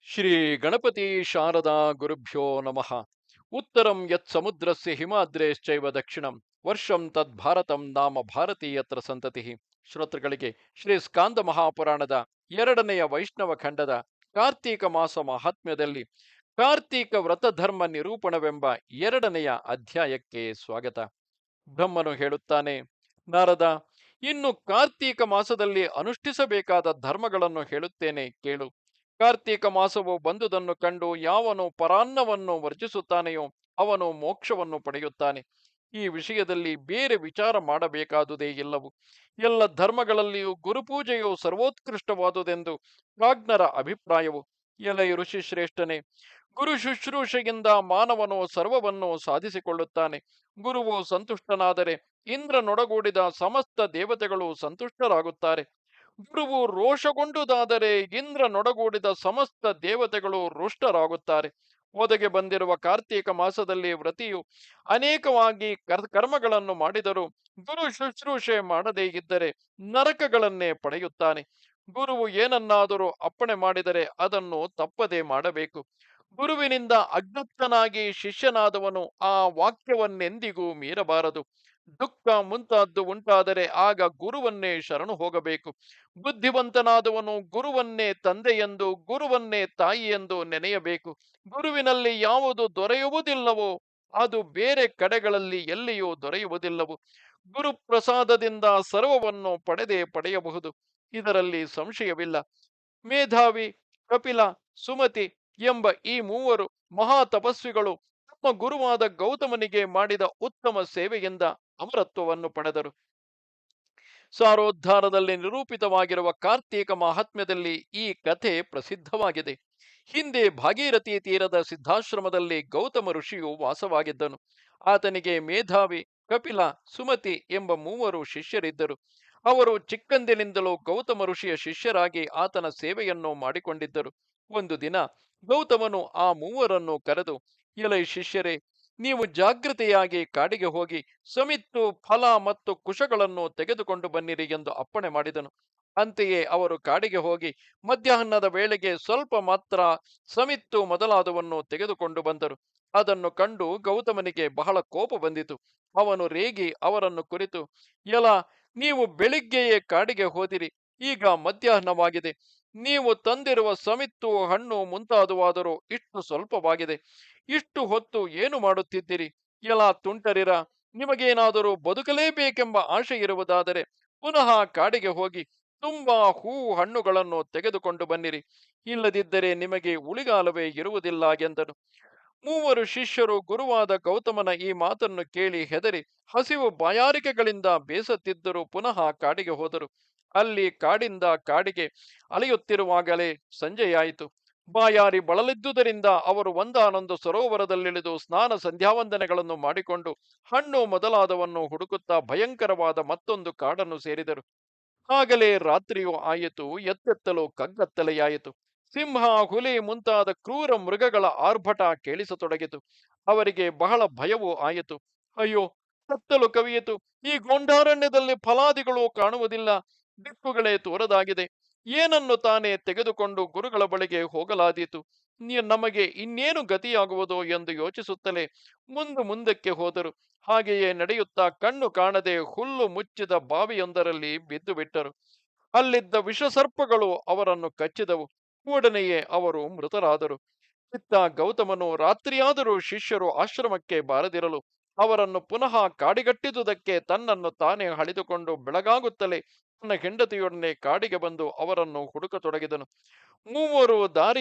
ಶ್ರೀ ಗಣಪತಿ ಶಾರದಾ ಗುರುಭ್ಯೋ ನಮಃ. ಉತ್ತರಂ ಯತ್ ಸಮುದ್ರಸ್ಯ ಹಿಮಾದ್ರೇಶ್ಚೈವ ದಕ್ಷಿಣಂ ವರ್ಷಂ ತದ್ ಭಾರತಂ ನಾಮ ಭಾರತೀಯತ್ರ ಸಂತತಿ. ಶ್ರೋತೃಗಳಿಗೆ ಶ್ರೀ ಸ್ಕಾಂದ ಮಹಾಪುರಾಣದ ಎರಡನೆಯ ವೈಷ್ಣವ ಖಂಡದ ಕಾರ್ತೀಕ ಮಾಸ ಮಹಾತ್ಮ್ಯದಲ್ಲಿ ಕಾರ್ತೀಕ ವ್ರತಧರ್ಮ ನಿರೂಪಣವೆಂಬ ಎರಡನೆಯ ಅಧ್ಯಾಯಕ್ಕೆ ಸ್ವಾಗತ. ಬ್ರಹ್ಮನು ಹೇಳುತ್ತಾನೆ, ನಾರದ, ಇನ್ನು ಕಾರ್ತೀಕ ಮಾಸದಲ್ಲಿ ಅನುಷ್ಠಿಸಬೇಕಾದ ಧರ್ಮಗಳನ್ನು ಹೇಳುತ್ತೇನೆ ಕೇಳು. ಕಾರ್ತೀಕ ಮಾಸವು ಬಂದುದನ್ನು ಕಂಡು ಯಾವನು ಪರಾನ್ನವನ್ನು ವರ್ಜಿಸುತ್ತಾನೆಯೋ ಅವನು ಮೋಕ್ಷವನ್ನು ಪಡೆಯುತ್ತಾನೆ. ಈ ವಿಷಯದಲ್ಲಿ ಬೇರೆ ವಿಚಾರ ಮಾಡಬೇಕಾದುದೇ ಇಲ್ಲವು. ಎಲ್ಲ ಧರ್ಮಗಳಲ್ಲಿಯೂ ಗುರುಪೂಜೆಯು ಸರ್ವೋತ್ಕೃಷ್ಟವಾದುದೆಂದು ಪ್ರಾಜ್ಞರ ಅಭಿಪ್ರಾಯವು. ಎಲೈ ಋಷಿ ಶ್ರೇಷ್ಠನೇ, ಗುರು ಶುಶ್ರೂಷೆಯಿಂದ ಮಾನವನು ಸರ್ವವನ್ನು ಸಾಧಿಸಿಕೊಳ್ಳುತ್ತಾನೆ. ಗುರುವು ಸಂತುಷ್ಟನಾದರೆ ಇಂದ್ರನೊಡಗೂಡಿದ ಸಮಸ್ತ ದೇವತೆಗಳು ಸಂತುಷ್ಟರಾಗುತ್ತಾರೆ. ಗುರುವು ರೋಷಗೊಂಡುದಾದರೆ ಇಂದ್ರನೊಡಗೂಡಿದ ಸಮಸ್ತ ದೇವತೆಗಳು ರುಷ್ಟರಾಗುತ್ತಾರೆ. ಒದಗಿ ಬಂದಿರುವ ಕಾರ್ತೀಕ ಮಾಸದಲ್ಲಿ ವ್ರತಿಯು ಅನೇಕವಾಗಿ ಕರ್ಮಗಳನ್ನು ಮಾಡಿದರೂ ಗುರು ಶುಶ್ರೂಷೆ ಮಾಡದೇ ಇದ್ದರೆ ನರಕಗಳನ್ನೇ ಪಡೆಯುತ್ತಾನೆ. ಗುರುವು ಏನನ್ನಾದರೂ ಅಪ್ಪಣೆ ಮಾಡಿದರೆ ಅದನ್ನು ತಪ್ಪದೇ ಮಾಡಬೇಕು. ಗುರುವಿನಿಂದ ಅಜ್ಞಪ್ತನಾಗಿ ಶಿಷ್ಯನಾದವನು ಆ ವಾಕ್ಯವನ್ನೆಂದಿಗೂ ಮೀರಬಾರದು. ದುಃಖ ಮುಂತಾದ್ದು ಉಂಟಾದರೆ ಆಗ ಗುರುವನ್ನೇ ಶರಣು ಹೋಗಬೇಕು. ಬುದ್ಧಿವಂತನಾದವನು ಗುರುವನ್ನೇ ತಂದೆಯೆಂದು ಗುರುವನ್ನೇ ತಾಯಿಯೆಂದು ನೆನೆಯಬೇಕು. ಗುರುವಿನಲ್ಲಿ ಯಾವುದು ದೊರೆಯುವುದಿಲ್ಲವೋ ಅದು ಬೇರೆ ಕಡೆಗಳಲ್ಲಿ ಎಲ್ಲಿಯೂ ದೊರೆಯುವುದಿಲ್ಲವು. ಗುರುಪ್ರಸಾದದಿಂದ ಸರ್ವವನ್ನು ಪಡೆಯಬಹುದು, ಇದರಲ್ಲಿ ಸಂಶಯವಿಲ್ಲ. ಮೇಧಾವಿ, ಕಪಿಲ, ಸುಮತಿ ಎಂಬ ಈ ಮೂವರು ಮಹಾ ತಪಸ್ವಿಗಳು ತಮ್ಮ ಗುರುವಾದ ಗೌತಮನಿಗೆ ಮಾಡಿದ ಉತ್ತಮ ಸೇವೆಯಿಂದ ಅಮರತ್ವವನ್ನು ಪಡೆದರು. ಸಾರೋದ್ಧಾರದಲ್ಲಿ ನಿರೂಪಿತವಾಗಿರುವ ಕಾರ್ತೀಕ ಮಹಾತ್ಮ್ಯದಲ್ಲಿ ಈ ಕಥೆ ಪ್ರಸಿದ್ಧವಾಗಿದೆ. ಹಿಂದೆ ಭಾಗೀರಥಿ ತೀರದ ಸಿದ್ಧಾಶ್ರಮದಲ್ಲಿ ಗೌತಮ ಋಷಿಯು ವಾಸವಾಗಿದ್ದನು. ಆತನಿಗೆ ಮೇಧಾವಿ, ಕಪಿಲ, ಸುಮತಿ ಎಂಬ ಮೂವರು ಶಿಷ್ಯರಿದ್ದರು. ಅವರು ಚಿಕ್ಕಂದಿನಿಂದಲೂ ಗೌತಮ ಋಷಿಯ ಶಿಷ್ಯರಾಗಿ ಆತನ ಸೇವೆಯನ್ನು ಮಾಡಿಕೊಂಡಿದ್ದರು. ಒಂದು ದಿನ ಗೌತಮನು ಆ ಮೂವರನ್ನು ಕರೆದು, ಎಲೈ ಶಿಷ್ಯರೇ, ನೀವು ಜಾಗೃತೆಯಾಗಿ ಕಾಡಿಗೆ ಹೋಗಿ ಸಮಿತ್ತು, ಫಲ ಮತ್ತು ಕುಶಗಳನ್ನು ತೆಗೆದುಕೊಂಡು ಬನ್ನಿರಿ ಎಂದು ಅಪ್ಪಣೆ ಮಾಡಿದನು. ಅಂತೆಯೇ ಅವರು ಕಾಡಿಗೆ ಹೋಗಿ ಮಧ್ಯಾಹ್ನದ ವೇಳೆಗೆ ಸ್ವಲ್ಪ ಮಾತ್ರ ಸಮಿತ್ತು ಮೊದಲಾದವನ್ನು ತೆಗೆದುಕೊಂಡು ಬಂದರು. ಅದನ್ನು ಕಂಡು ಗೌತಮನಿಗೆ ಬಹಳ ಕೋಪ ಬಂದಿತು. ಅವನು ರೇಗಿ ಅವರನ್ನು ಕುರಿತು, ಎಲ, ನೀವು ಬೆಳಿಗ್ಗೆಯೇ ಕಾಡಿಗೆ ಹೋದಿರಿ, ಈಗ ಮಧ್ಯಾಹ್ನವಾಗಿದೆ. ನೀವು ತಂದಿರುವ ಸಮಿತ್ತು, ಹಣ್ಣು ಮುಂತಾದವಾದರೂ ಇಷ್ಟು ಸ್ವಲ್ಪವಾಗಿದೆ. ಇಷ್ಟು ಹೊತ್ತು ಏನು ಮಾಡುತ್ತಿದ್ದೀರಿ? ಎಲ ತುಂಟರಿರ, ನಿಮಗೇನಾದರೂ ಬದುಕಲೇಬೇಕೆಂಬ ಆಶೆ ಇರುವುದಾದರೆ ಪುನಃ ಕಾಡಿಗೆ ಹೋಗಿ ತುಂಬಾ ಹಣ್ಣುಗಳನ್ನು ತೆಗೆದುಕೊಂಡು ಬನ್ನಿರಿ. ಇಲ್ಲದಿದ್ದರೆ ನಿಮಗೆ ಉಳಿಗಾಲವೇ ಇರುವುದಿಲ್ಲ ಎಂದನು. ಮೂವರು ಶಿಷ್ಯರು ಗುರುವಾದ ಗೌತಮನ ಈ ಮಾತನ್ನು ಕೇಳಿ ಹೆದರಿ ಹಸಿವು ಬಾಯಾರಿಕೆಗಳಿಂದ ಬೇಸತ್ತಿದ್ದರೂ ಪುನಃ ಕಾಡಿಗೆ ಹೋದರು. ಅಲ್ಲಿ ಕಾಡಿಂದ ಕಾಡಿಗೆ ಅಲೆಯುತ್ತಿರುವಾಗಲೇ ಸಂಜೆಯಾಯಿತು. ಬಾಯಾರಿ ಬಳಲಿದ್ದುದರಿಂದ ಅವರು ಒಂದಾನೊಂದು ಸರೋವರದಲ್ಲಿಳಿದು ಸ್ನಾನ ಸಂಧ್ಯಾವಂದನೆಗಳನ್ನು ಮಾಡಿಕೊಂಡು ಹಣ್ಣು ಮೊದಲಾದವನ್ನು ಹುಡುಕುತ್ತಾ ಭಯಂಕರವಾದ ಮತ್ತೊಂದು ಕಾಡನ್ನು ಸೇರಿದರು. ಆಗಲೇ ರಾತ್ರಿಯೂ ಆಯಿತು, ಎತ್ತೆತ್ತಲು ಕಗ್ಗತ್ತಲೆಯಾಯಿತು. ಸಿಂಹ, ಹುಲಿ ಮುಂತಾದ ಕ್ರೂರ ಮೃಗಗಳ ಆರ್ಭಟ ಕೇಳಿಸತೊಡಗಿತು. ಅವರಿಗೆ ಬಹಳ ಭಯವೂ ಆಯಿತು. ಅಯ್ಯೋ, ಕತ್ತಲು ಕವಿಯಿತು, ಈ ಗೊಂಡಾರಣ್ಯದಲ್ಲಿ ಫಲಾದಿಗಳು ಕಾಣುವುದಿಲ್ಲ, ದಿಕ್ಕುಗಳೇ ತೋರದಾಗಿದೆ. ಏನನ್ನು ತಾನೇ ತೆಗೆದುಕೊಂಡು ಗುರುಗಳ ಬಳಿಗೆ ಹೋಗಲಾದೀತು. ನಮಗೆ ಇನ್ನೇನು ಗತಿಯಾಗುವುದೋ ಎಂದು ಯೋಚಿಸುತ್ತಲೇ ಮುಂದಕ್ಕೆ ಹೋದರು. ಹಾಗೆಯೇ ನಡೆಯುತ್ತಾ ಕಣ್ಣು ಕಾಣದೆ ಹುಲ್ಲು ಮುಚ್ಚಿದ ಬಾವಿಯೊಂದರಲ್ಲಿ ಬಿದ್ದು ಬಿಟ್ಟರು. ಅಲ್ಲಿದ್ದ ವಿಷಸರ್ಪಗಳು ಅವರನ್ನು ಕಚ್ಚಿದವು. ಕೂಡನೆಯೇ ಅವರು ಮೃತರಾದರು. ಇತ್ತ ಗೌತಮನು ರಾತ್ರಿಯಾದರೂ ಶಿಷ್ಯರು ಆಶ್ರಮಕ್ಕೆ ಬಾರದಿರಲು ಅವರನ್ನು ಪುನಃ ಕಾಡಿಗಟ್ಟಿದುದಕ್ಕೆ ತನ್ನನ್ನು ತಾನೇ ಹಳಿದುಕೊಂಡು ಬೆಳಗಾಗುತ್ತಲೇ ತನ್ನ ಹೆಂಡತಿಯೊಡನೆ ಕಾಡಿಗೆ ಬಂದು ಅವರನ್ನು ಹುಡುಕತೊಡಗಿದನು. ಮೂವರು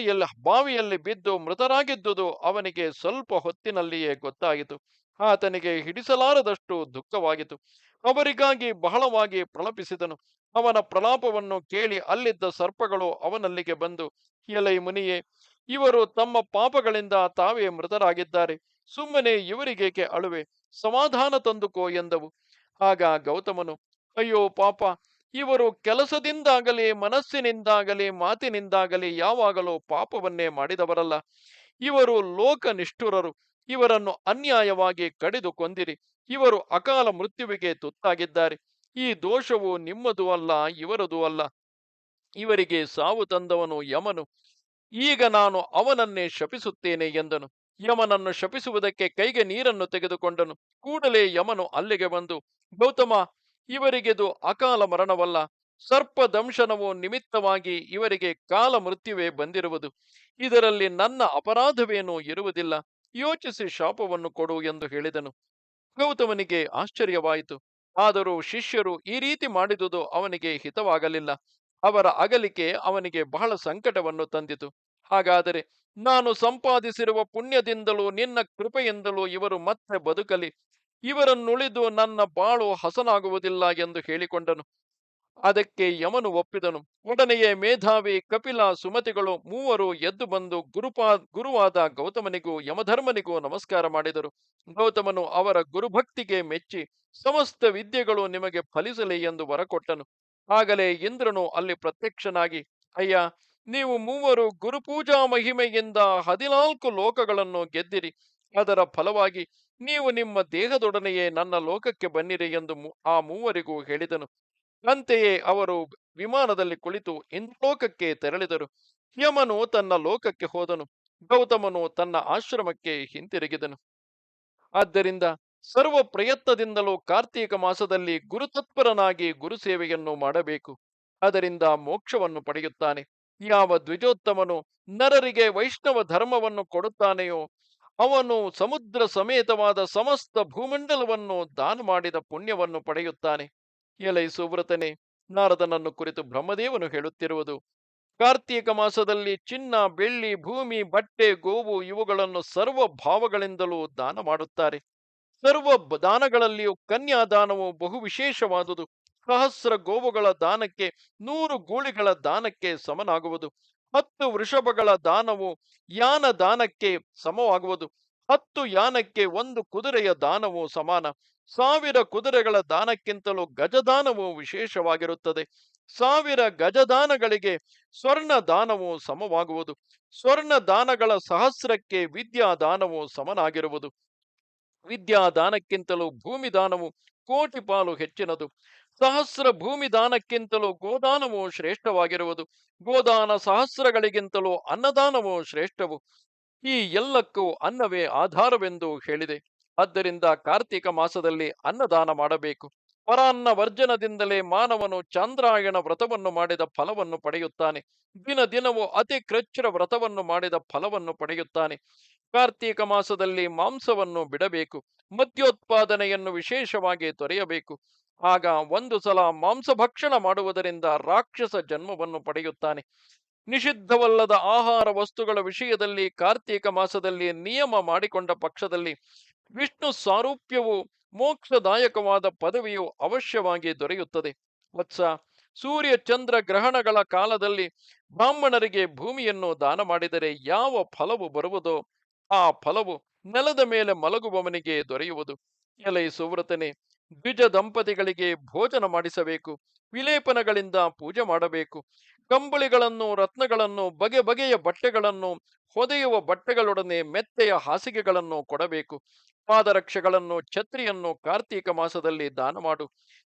ಬಾವಿಯಲ್ಲಿ ಬಿದ್ದು ಮೃತರಾಗಿದ್ದುದು ಅವನಿಗೆ ಸ್ವಲ್ಪ ಹೊತ್ತಿನಲ್ಲಿಯೇ ಗೊತ್ತಾಯಿತು. ಆತನಿಗೆ ಹಿಡಿಸಲಾರದಷ್ಟು ದುಃಖವಾಗಿತು. ಅವರಿಗಾಗಿ ಬಹಳವಾಗಿ ಪ್ರಲಾಪಿಸಿದನು. ಅವನ ಪ್ರಲಾಪವನ್ನು ಕೇಳಿ ಅಲ್ಲಿದ್ದ ಸರ್ಪಗಳು ಅವನಲ್ಲಿಗೆ ಬಂದು, ಎಲೈ ಮುನಿಯೇ, ಇವರು ತಮ್ಮ ಪಾಪಗಳಿಂದ ತಾವೇ ಮೃತರಾಗಿದ್ದಾರೆ. ಸುಮ್ಮನೆ ಇವರಿಗೇಕೆ ಅಳುವೆ? ಸಮಾಧಾನ ತಂದುಕೋ ಎಂದವು. ಆಗ ಗೌತಮನು, ಅಯ್ಯೋ ಪಾಪ, ಇವರು ಕೆಲಸದಿಂದಾಗಲಿ ಮನಸ್ಸಿನಿಂದಾಗಲಿ ಮಾತಿನಿಂದಾಗಲಿ ಯಾವಾಗಲೂ ಪಾಪವನ್ನೇ ಮಾಡಿದವರಲ್ಲ. ಇವರು ಲೋಕ ನಿಷ್ಠುರರು. ಇವರನ್ನು ಅನ್ಯಾಯವಾಗಿ ಕಡಿದು ಕೊಂದಿರಿ. ಇವರು ಅಕಾಲ ಮೃತ್ಯುವಿಗೆ ತುತ್ತಾಗಿದ್ದಾರೆ. ಈ ದೋಷವು ನಿಮ್ಮದೂ ಅಲ್ಲ, ಇವರದೂ ಅಲ್ಲ. ಇವರಿಗೆ ಸಾವು ತಂದವನು ಯಮನು. ಈಗ ನಾನು ಅವನನ್ನೇ ಶಪಿಸುತ್ತೇನೆ ಎಂದನು. ಯಮನನ್ನು ಶಪಿಸುವುದಕ್ಕೆ ಕೈಗೆ ನೀರನ್ನು ತೆಗೆದುಕೊಂಡನು. ಕೂಡಲೇ ಯಮನು ಅಲ್ಲಿಗೆ ಬಂದು, ಗೌತಮ, ಇವರಿಗೆದು ಅಕಾಲ ಮರಣವಲ್ಲ, ಸರ್ಪದಂಶನವು ನಿಮಿತ್ತವಾಗಿ ಇವರಿಗೆ ಕಾಲ ಮೃತ್ಯುವೇ ಬಂದಿರುವುದು. ಇದರಲ್ಲಿ ನನ್ನ ಅಪರಾಧವೇನೂ ಇರುವುದಿಲ್ಲ. ಯೋಚಿಸಿ ಶಾಪವನ್ನು ಕೊಡು ಎಂದು ಹೇಳಿದನು. ಗೌತಮನಿಗೆ ಆಶ್ಚರ್ಯವಾಯಿತು. ಆದರೂ ಶಿಷ್ಯರು ಈ ರೀತಿ ಮಾಡಿದುದು ಅವನಿಗೆ ಹಿತವಾಗಲಿಲ್ಲ. ಅವರ ಅಗಲಿಕೆ ಅವನಿಗೆ ಬಹಳ ಸಂಕಟವನ್ನು ತಂದಿತು. ಹಾಗಾದರೆ ನಾನು ಸಂಪಾದಿಸಿರುವ ಪುಣ್ಯದಿಂದಲೂ ನಿನ್ನ ಕೃಪೆಯಿಂದಲೂ ಇವರು ಮತ್ತೆ ಬದುಕಲಿ. ಇವರನ್ನುಳಿದು ನನ್ನ ಬಾಳು ಹಸನಾಗುವುದಿಲ್ಲ ಎಂದು ಹೇಳಿಕೊಂಡನು. ಅದಕ್ಕೆ ಯಮನು ಒಪ್ಪಿದನು. ಒಡನೆಯೇ ಮೇಧಾವಿ, ಕಪಿಲ, ಸುಮತಿಗಳು ಮೂವರು ಎದ್ದು ಬಂದು ಗುರುವಾದ ಗೌತಮನಿಗೂ ಯಮಧರ್ಮನಿಗೂ ನಮಸ್ಕಾರ ಮಾಡಿದರು. ಗೌತಮನು ಅವರ ಗುರುಭಕ್ತಿಗೆ ಮೆಚ್ಚಿ, ಸಮಸ್ತ ವಿದ್ಯೆಗಳು ನಿಮಗೆ ಫಲಿಸಲಿ ಎಂದು ವರಕೊಟ್ಟನು. ಆಗಲೇ ಇಂದ್ರನು ಅಲ್ಲಿ ಪ್ರತ್ಯಕ್ಷನಾಗಿ, ಅಯ್ಯ, ನೀವು ಮೂವರು ಗುರುಪೂಜಾ ಮಹಿಮೆಯಿಂದ 14 ಲೋಕಗಳನ್ನು ಗೆದ್ದಿರಿ. ಅದರ ಫಲವಾಗಿ ನೀವು ನಿಮ್ಮ ದೇಹದೊಡನೆಯೇ ನನ್ನ ಲೋಕಕ್ಕೆ ಬನ್ನಿರಿ ಎಂದು ಆ ಮೂವರಿಗೂ ಹೇಳಿದನು. ಅಂತೆಯೇ ಅವರು ವಿಮಾನದಲ್ಲಿ ಕುಳಿತು ಇಂದ್ರಲೋಕಕ್ಕೆ ತೆರಳಿದರು. ಯಮನು ತನ್ನ ಲೋಕಕ್ಕೆ ಹೋದನು. ಗೌತಮನು ತನ್ನ ಆಶ್ರಮಕ್ಕೆ ಹಿಂತಿರುಗಿದನು. ಆದ್ದರಿಂದ ಸರ್ವ ಪ್ರಯತ್ನದಿಂದಲೂ ಕಾರ್ತೀಕ ಮಾಸದಲ್ಲಿ ಗುರುತತ್ಪರನಾಗಿ ಗುರುಸೇವೆಯನ್ನು ಮಾಡಬೇಕು. ಅದರಿಂದ ಮೋಕ್ಷವನ್ನು ಪಡೆಯುತ್ತಾನೆ. ಯಾವ ದ್ವಿಜೋತ್ತಮನು ನರರಿಗೆ ವೈಷ್ಣವ ಧರ್ಮವನ್ನು ಕೊಡುತ್ತಾನೆಯೋ ಅವನು ಸಮುದ್ರ ಸಮೇತವಾದ ಸಮಸ್ತ ಭೂಮಂಡಲವನ್ನು ದಾನ ಮಾಡಿದ ಪುಣ್ಯವನ್ನು ಪಡೆಯುತ್ತಾನೆ. ಎಲೈ ಸುವ್ರತನೇ, ನಾರದನನ್ನು ಕುರಿತು ಬ್ರಹ್ಮದೇವನು ಹೇಳುತ್ತಿರುವುದು, ಕಾರ್ತೀಕ ಮಾಸದಲ್ಲಿ ಚಿನ್ನ, ಬೆಳ್ಳಿ, ಭೂಮಿ, ಬಟ್ಟೆ, ಗೋವು ಇವುಗಳನ್ನು ಸರ್ವ ಭಾವಗಳಿಂದಲೂ ದಾನ ಮಾಡುತ್ತಾರೆ. ಸರ್ವ ದಾನಗಳಲ್ಲಿಯೂ ಕನ್ಯಾದಾನವು ಬಹು ವಿಶೇಷವಾದುದು. 1000 ಗೋವುಗಳ ದಾನಕ್ಕೆ 100 ಗೂಳಿಗಳ ದಾನಕ್ಕೆ ಸಮನಾಗುವುದು. 10 ವೃಷಭಗಳ ದಾನವು ಯಾನ ದಾನಕ್ಕೆ ಸಮವಾಗುವುದು. 10 ಯಾನಕ್ಕೆ 1 ಕುದುರೆಯ ದಾನವು ಸಮಾನ. 1000 ಕುದುರೆಗಳ ದಾನಕ್ಕಿಂತಲೂ ಗಜದಾನವು ವಿಶೇಷವಾಗಿರುತ್ತದೆ. 1000 ಗಜದಾನಗಳಿಗೆ ಸ್ವರ್ಣ ದಾನವು ಸಮವಾಗುವುದು. ಸ್ವರ್ಣ ದಾನಗಳ 1000ಕ್ಕೆ ವಿದ್ಯಾದಾನವು ಸಮನಾಗಿರುವುದು. ವಿದ್ಯಾದಾನಕ್ಕಿಂತಲೂ ಭೂಮಿ ದಾನವು 1,000,000 ಪಾಲು ಹೆಚ್ಚಿನದು. 1000 ಭೂಮಿ ದಾನಕ್ಕಿಂತಲೂ ಗೋದಾನವು ಶ್ರೇಷ್ಠವಾಗಿರುವುದು. ಗೋದಾನ 1000ಗಳಿಗಿಂತಲೂ ಅನ್ನದಾನವು ಶ್ರೇಷ್ಠವು. ಈ ಎಲ್ಲಕ್ಕೂ ಅನ್ನವೇ ಆಧಾರವೆಂದು ಹೇಳಿದೆ. ಆದ್ದರಿಂದ ಕಾರ್ತೀಕ ಮಾಸದಲ್ಲಿ ಅನ್ನದಾನ ಮಾಡಬೇಕು. ಪರಾನ್ನ ವರ್ಜನದಿಂದಲೇ ಮಾನವನು ಚಾಂದ್ರಾಯಣ ವ್ರತವನ್ನು ಮಾಡಿದ ಫಲವನ್ನು ಪಡೆಯುತ್ತಾನೆ. ದಿನ ದಿನವೂ ಅತಿ ಕೃಚ್ಛ್ರ ವ್ರತವನ್ನು ಮಾಡಿದ ಫಲವನ್ನು ಪಡೆಯುತ್ತಾನೆ. ಕಾರ್ತೀಕ ಮಾಸದಲ್ಲಿ ಮಾಂಸವನ್ನು ಬಿಡಬೇಕು. ಮದ್ಯೋತ್ಪಾದನೆಯನ್ನು ವಿಶೇಷವಾಗಿ ತೊರೆಯಬೇಕು. ಆಗ ಒಂದು ಸಲ ಮಾಂಸಭಕ್ಷಣ ಮಾಡುವುದರಿಂದ ರಾಕ್ಷಸ ಜನ್ಮವನ್ನು ಪಡೆಯುತ್ತಾನೆ. ನಿಷಿದ್ಧವಲ್ಲದ ಆಹಾರ ವಸ್ತುಗಳ ವಿಷಯದಲ್ಲಿ ಕಾರ್ತೀಕ ಮಾಸದಲ್ಲಿ ನಿಯಮ ಮಾಡಿಕೊಂಡ ಪಕ್ಷದಲ್ಲಿ ವಿಷ್ಣು ಸಾರೂಪ್ಯವು ಮೋಕ್ಷದಾಯಕವಾದ ಪದವಿಯು ಅವಶ್ಯವಾಗಿ ದೊರೆಯುತ್ತದೆ. ವತ್ಸ, ಸೂರ್ಯ ಚಂದ್ರ ಗ್ರಹಣಗಳ ಕಾಲದಲ್ಲಿ ಬ್ರಾಹ್ಮಣರಿಗೆ ಭೂಮಿಯನ್ನು ದಾನ ಮಾಡಿದರೆ ಯಾವ ಫಲವು ಬರುವುದೋ ಆ ಫಲವು ನೆಲದ ಮೇಲೆ ಮಲಗುವವನಿಗೆ ದೊರೆಯುವುದು. ಎಲೈ ಸುವ್ರತನೆ, ದ್ವಿಜ ದಂಪತಿಗಳಿಗೆ ಭೋಜನ ಮಾಡಿಸಬೇಕು. ವಿಲೇಪನಗಳಿಂದ ಪೂಜೆ ಮಾಡಬೇಕು. ಕಂಬಳಿಗಳನ್ನು, ರತ್ನಗಳನ್ನು, ಬಗೆ ಬಗೆಯ ಬಟ್ಟೆಗಳನ್ನು, ಹೊದೆಯುವ ಬಟ್ಟೆಗಳೊಡನೆ ಮೆತ್ತೆಯ ಹಾಸಿಗೆಗಳನ್ನು ಕೊಡಬೇಕು. ಪಾದರಕ್ಷೆಗಳನ್ನು, ಛತ್ರಿಯನ್ನು ಕಾರ್ತೀಕ ಮಾಸದಲ್ಲಿ ದಾನ ಮಾಡು.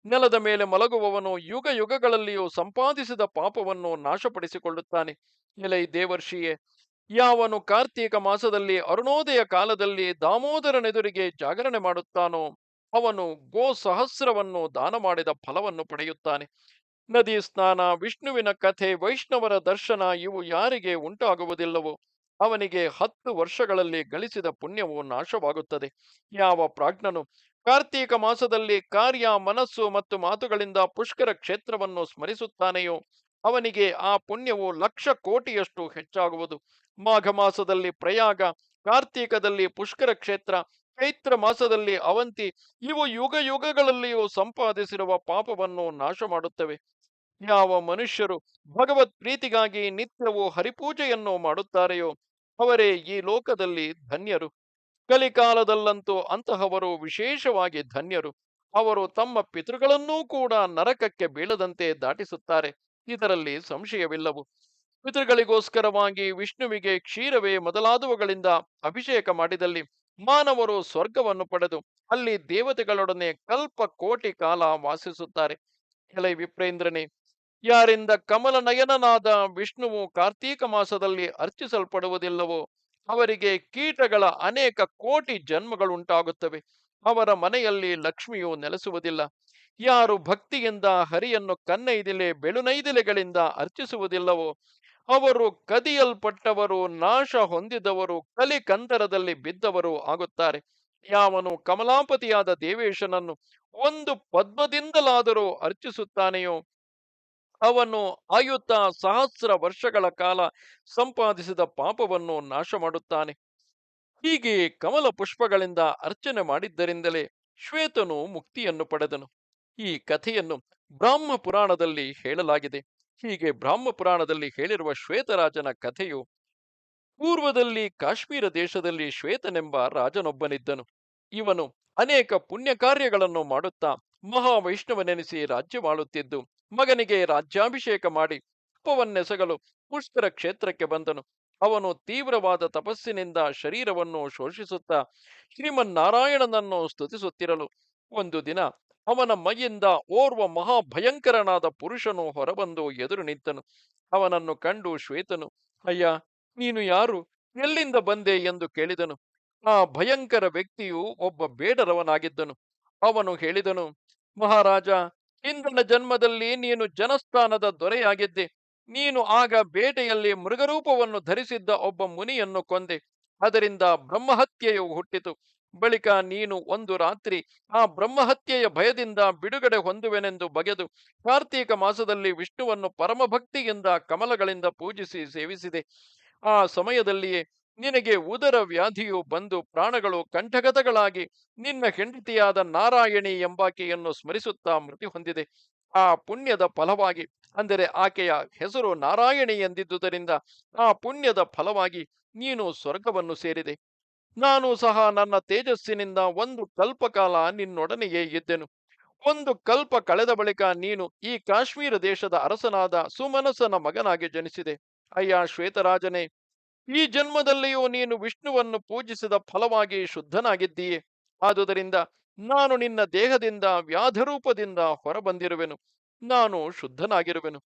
ನೆಲದ ಮೇಲೆ ಮಲಗುವವನು ಯುಗ ಯುಗಗಳಲ್ಲಿಯೂ ಸಂಪಾದಿಸಿದ ಪಾಪವನ್ನು ನಾಶಪಡಿಸಿಕೊಳ್ಳುತ್ತಾನೆ. ಎಲೈ ದೇವರ್ಷಿಯೇ, ಯಾವನು ಕಾರ್ತೀಕ ಮಾಸದಲ್ಲಿ ಅರುಣೋದಯ ಕಾಲದಲ್ಲಿ ದಾಮೋದರನೆದುರಿಗೆ ಜಾಗರಣೆ ಮಾಡುತ್ತಾನೋ ಅವನು ಗೋ ಸಹಸ್ರವನ್ನು ದಾನ ಮಾಡಿದ ಫಲವನ್ನು ಪಡೆಯುತ್ತಾನೆ. ನದಿ ಸ್ನಾನ, ವಿಷ್ಣುವಿನ ಕಥೆ, ವೈಷ್ಣವರ ದರ್ಶನ ಇವು ಯಾರಿಗೆ ಉಂಟಾಗುವುದಿಲ್ಲವೋ ಅವನಿಗೆ 10 ವರ್ಷಗಳಲ್ಲಿ ಗಳಿಸಿದ ಪುಣ್ಯವು ನಾಶವಾಗುತ್ತದೆ. ಯಾವ ಪ್ರಾಜ್ಞನು ಕಾರ್ತೀಕ ಮಾಸದಲ್ಲಿ ಕಾರ್ಯ, ಮನಸ್ಸು ಮತ್ತು ಮಾತುಗಳಿಂದ ಪುಷ್ಕರ ಕ್ಷೇತ್ರವನ್ನು ಸ್ಮರಿಸುತ್ತಾನೆಯೋ ಅವನಿಗೆ ಆ ಪುಣ್ಯವು 1,00,000 ಕೋಟಿಯಷ್ಟು ಹೆಚ್ಚಾಗುವುದು. ಮಾಘ ಮಾಸದಲ್ಲಿ ಪ್ರಯಾಗ, ಕಾರ್ತೀಕದಲ್ಲಿ ಪುಷ್ಕರ ಕ್ಷೇತ್ರ, ಚೈತ್ರ ಮಾಸದಲ್ಲಿ ಅವಂತಿ ಇವು ಯುಗ ಯುಗಗಳಲ್ಲಿಯೂ ಸಂಪಾದಿಸಿರುವ ಪಾಪವನ್ನು ನಾಶ ಮಾಡುತ್ತವೆ. ಯಾವ ಮನುಷ್ಯರು ಭಗವತ್ ಪ್ರೀತಿಗಾಗಿ ನಿತ್ಯವೂ ಹರಿಪೂಜೆಯನ್ನು ಮಾಡುತ್ತಾರೆಯೋ ಅವರೇ ಈ ಲೋಕದಲ್ಲಿ ಧನ್ಯರು. ಕಲಿಕಾಲದಲ್ಲಂತೂ ಅಂತಹವರು ವಿಶೇಷವಾಗಿ ಧನ್ಯರು. ಅವರು ತಮ್ಮ ಪಿತೃಗಳನ್ನೂ ಕೂಡ ನರಕಕ್ಕೆ ಬೀಳದಂತೆ ದಾಟಿಸುತ್ತಾರೆ. ಇದರಲ್ಲಿ ಸಂಶಯವಿಲ್ಲವು. ಪಿತೃಗಳಿಗೋಸ್ಕರವಾಗಿ ವಿಷ್ಣುವಿಗೆ ಕ್ಷೀರವೇ ಮೊದಲಾದವುಗಳಿಂದ ಅಭಿಷೇಕ ಮಾಡಿದಲ್ಲಿ ಮಾನವರು ಸ್ವರ್ಗವನ್ನು ಪಡೆದು ಅಲ್ಲಿ ದೇವತೆಗಳೊಡನೆ ಕಲ್ಪ ಕೋಟಿ ಕಾಲ ವಾಸಿಸುತ್ತಾರೆ. ಎಲೈ ವಿಪ್ರೇಂದ್ರನೇ, ಯಾರಿಂದ ಕಮಲ ನಯನನಾದ ವಿಷ್ಣುವು ಕಾರ್ತೀಕ ಮಾಸದಲ್ಲಿ ಅರ್ಚಿಸಲ್ಪಡುವುದಿಲ್ಲವೋ ಅವರಿಗೆ ಕೀಟಗಳ ಅನೇಕ ಕೋಟಿ ಜನ್ಮಗಳುಂಟಾಗುತ್ತವೆ. ಅವರ ಮನೆಯಲ್ಲಿ ಲಕ್ಷ್ಮಿಯು ನೆಲೆಸುವುದಿಲ್ಲ. ಯಾರು ಭಕ್ತಿಯಿಂದ ಹರಿಯನ್ನು ಕನ್ನೈದಿಲೆ ಬೆಳುನೈದಿಲೆಗಳಿಂದ ಅರ್ಚಿಸುವುದಿಲ್ಲವೋ ಅವರು ಕದಿಯಲ್ಪಟ್ಟವರು, ನಾಶ ಹೊಂದಿದವರು, ಕಲಿಕಂದರದಲ್ಲಿ ಬಿದ್ದವರು ಆಗುತ್ತಾರೆ. ಯಾವನು ಕಮಲಾಪತಿಯಾದ ದೇವೇಶನನ್ನು ಒಂದು ಪದ್ಮದಿಂದಲಾದರೂ ಅರ್ಚಿಸುತ್ತಾನೆಯೋ ಅವನು ಆಯುತ ಸಹಸ್ರ ವರ್ಷಗಳ ಕಾಲ ಸಂಪಾದಿಸಿದ ಪಾಪವನ್ನು ನಾಶ ಮಾಡುತ್ತಾನೆ. ಹೀಗೆ ಕಮಲ ಪುಷ್ಪಗಳಿಂದ ಅರ್ಚನೆ ಮಾಡಿದ್ದರಿಂದಲೇ ಶ್ವೇತನು ಮುಕ್ತಿಯನ್ನು ಪಡೆದನು. ಈ ಕಥೆಯನ್ನು ಬ್ರಾಹ್ಮ ಪುರಾಣದಲ್ಲಿ ಹೇಳಲಾಗಿದೆ. ಹೀಗೆ ಬ್ರಾಹ್ಮ ಪುರಾಣದಲ್ಲಿ ಹೇಳಿರುವ ಶ್ವೇತರಾಜನ ಕಥೆಯು ಪೂರ್ವದಲ್ಲಿ ಕಾಶ್ಮೀರ ದೇಶದಲ್ಲಿ ಶ್ವೇತನೆಂಬ ರಾಜನೊಬ್ಬನಿದ್ದನು. ಇವನು ಅನೇಕ ಪುಣ್ಯ ಕಾರ್ಯಗಳನ್ನು ಮಾಡುತ್ತಾ ಮಹಾವೈಷ್ಣವನೆನಿಸಿ ರಾಜ್ಯವಾಳುತ್ತಿದ್ದು ಮಗನಿಗೆ ರಾಜ್ಯಾಭಿಷೇಕ ಮಾಡಿ ಅಪ್ಪವನ್ನೆಸಗಲು ಪುಷ್ಕರ ಕ್ಷೇತ್ರಕ್ಕೆ ಬಂದನು. ಅವನು ತೀವ್ರವಾದ ತಪಸ್ಸಿನಿಂದ ಶರೀರವನ್ನು ಶೋಷಿಸುತ್ತಾ ಶ್ರೀಮನ್ನಾರಾಯಣನನ್ನು ಸ್ತುತಿಸುತ್ತಿರಲು ಒಂದು ದಿನ ಅವನ ಮೈಯಿಂದ ಓರ್ವ ಮಹಾಭಯಂಕರನಾದ ಪುರುಷನು ಹೊರಬಂದು ಎದುರು ನಿಂತನು. ಅವನನ್ನು ಕಂಡು ಶ್ವೇತನು, ಅಯ್ಯ, ನೀನು ಯಾರು, ಎಲ್ಲಿಂದ ಬಂದೆ ಎಂದು ಕೇಳಿದನು. ಆ ಭಯಂಕರ ವ್ಯಕ್ತಿಯು ಒಬ್ಬ ಬೇಡರವನಾಗಿದ್ದನು. ಅವನು ಹೇಳಿದನು, ಮಹಾರಾಜ, ಹಿಂದಿನ ಜನ್ಮದಲ್ಲಿ ನೀನು ಜನಸ್ಥಾನದ ದೊರೆಯಾಗಿದ್ದೆ. ನೀನು ಆಗ ಬೇಟೆಯಲ್ಲಿ ಮೃಗರೂಪವನ್ನು ಧರಿಸಿದ್ದ ಒಬ್ಬ ಮುನಿಯನ್ನು ಕೊಂದೆ. ಅದರಿಂದ ಬ್ರಹ್ಮಹತ್ಯೆಯು ಹುಟ್ಟಿತು. ಬಳಿಕ ನೀನು ಒಂದು ರಾತ್ರಿ ಆ ಬ್ರಹ್ಮಹತ್ಯೆಯ ಭಯದಿಂದ ಬಿಡುಗಡೆ ಹೊಂದುವೆನೆಂದು ಬಗೆದು ಕಾರ್ತೀಕ ಮಾಸದಲ್ಲಿ ವಿಷ್ಣುವನ್ನು ಪರಮಭಕ್ತಿಯಿಂದ ಕಮಲಗಳಿಂದ ಪೂಜಿಸಿ ಸೇವಿಸಿದೆ. ಆ ಸಮಯದಲ್ಲಿಯೇ ನಿನಗೆ ಉದರ ವ್ಯಾಧಿಯು ಬಂದು ಪ್ರಾಣಗಳು ಕಂಠಗತಗಳಾಗಿ ನಿನ್ನ ಹೆಂಡತಿಯಾದ ನಾರಾಯಣಿ ಎಂಬಾಕೆಯನ್ನು ಸ್ಮರಿಸುತ್ತಾ ಮೃತಿ ಹೊಂದಿದೆ. ಆ ಪುಣ್ಯದ ಫಲವಾಗಿ, ಅಂದರೆ ಆಕೆಯ ಹೆಸರು ನಾರಾಯಣಿ ಎಂದಿದ್ದುದರಿಂದ ಆ ಪುಣ್ಯದ ಫಲವಾಗಿ ನೀನು ಸ್ವರ್ಗವನ್ನು ಸೇರಿದೆ. ನಾನು ಸಹ ನನ್ನ ತೇಜಸ್ಸಿನಿಂದ ಒಂದು ಕಲ್ಪಕಾಲ ನಿನ್ನೊಡನೆಯೇ ಇದ್ದೆನು. ಒಂದು ಕಲ್ಪ ಕಳೆದ ಬಳಿಕ ನೀನು ಈ ಕಾಶ್ಮೀರ ದೇಶದ ಅರಸನಾದ ಸುಮನಸನ ಮಗನಾಗಿ ಜನಿಸಿದೆ. ಅಯ್ಯ ಶ್ವೇತರಾಜನೇ, ಈ ಜನ್ಮದಲ್ಲಿಯೂ ನೀನು ವಿಷ್ಣುವನ್ನು ಪೂಜಿಸಿದ ಫಲವಾಗಿ ಶುದ್ಧನಾಗಿದ್ದೀಯೆ. ಆದುದರಿಂದ ನಾನು ನಿನ್ನ ದೇಹದಿಂದ ವ್ಯಾಧರೂಪದಿಂದ ಹೊರಬಂದಿರುವೆನು. ನಾನು ಶುದ್ಧನಾಗಿರುವೆನು.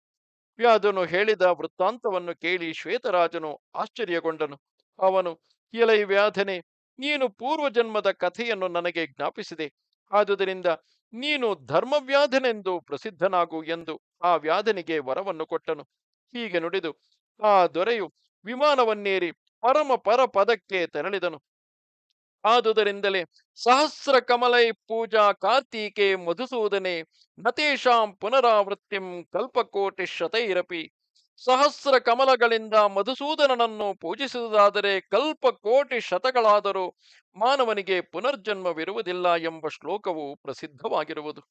ವ್ಯಾಧನು ಹೇಳಿದ ವೃತ್ತಾಂತವನ್ನು ಕೇಳಿ ಶ್ವೇತರಾಜನು ಆಶ್ಚರ್ಯಗೊಂಡನು. ಅವನು, ಎಲೈ ವ್ಯಾಧನೆ, ನೀನು ಪೂರ್ವಜನ್ಮದ ಕಥೆಯನ್ನು ನನಗೆ ಜ್ಞಾಪಿಸಿದೆ. ಆದುದರಿಂದ ನೀನು ಧರ್ಮವ್ಯಾಧನೆಂದು ಪ್ರಸಿದ್ಧನಾಗು ಎಂದು ಆ ವ್ಯಾಧನಿಗೆ ವರವನ್ನು ಕೊಟ್ಟನು. ಹೀಗೆ ನುಡಿದು ಆ ದೊರೆಯು ವಿಮಾನವನ್ನೇರಿ ಪರಮ ಪರ ಪದಕ್ಕೆ ತೆರಳಿದನು. ಆದುದರಿಂದಲೇ ಸಹಸ್ರ ಕಮಲೈ ಪೂಜಾ ಕಾರ್ತೀಕೆ ಮಧುಸೂದನೆ ನತೇಶಾಂ ಪುನರಾವೃತ್ತಿಂ ಕಲ್ಪಕೋಟಿ ಶತೈರಪಿ. ಸಹಸ್ರ ಕಮಲಗಳಿಂದ ಮಧುಸೂದನನನ್ನು ಪೂಜಿಸುವುದಾದರೆ ಕಲ್ಪಕೋಟಿ ಶತಗಳಾದರೂ ಮಾನವನಿಗೆ ಪುನರ್ಜನ್ಮವಿರುವುದಿಲ್ಲ ಎಂಬ ಶ್ಲೋಕವು ಪ್ರಸಿದ್ಧವಾಗಿರುವುದು.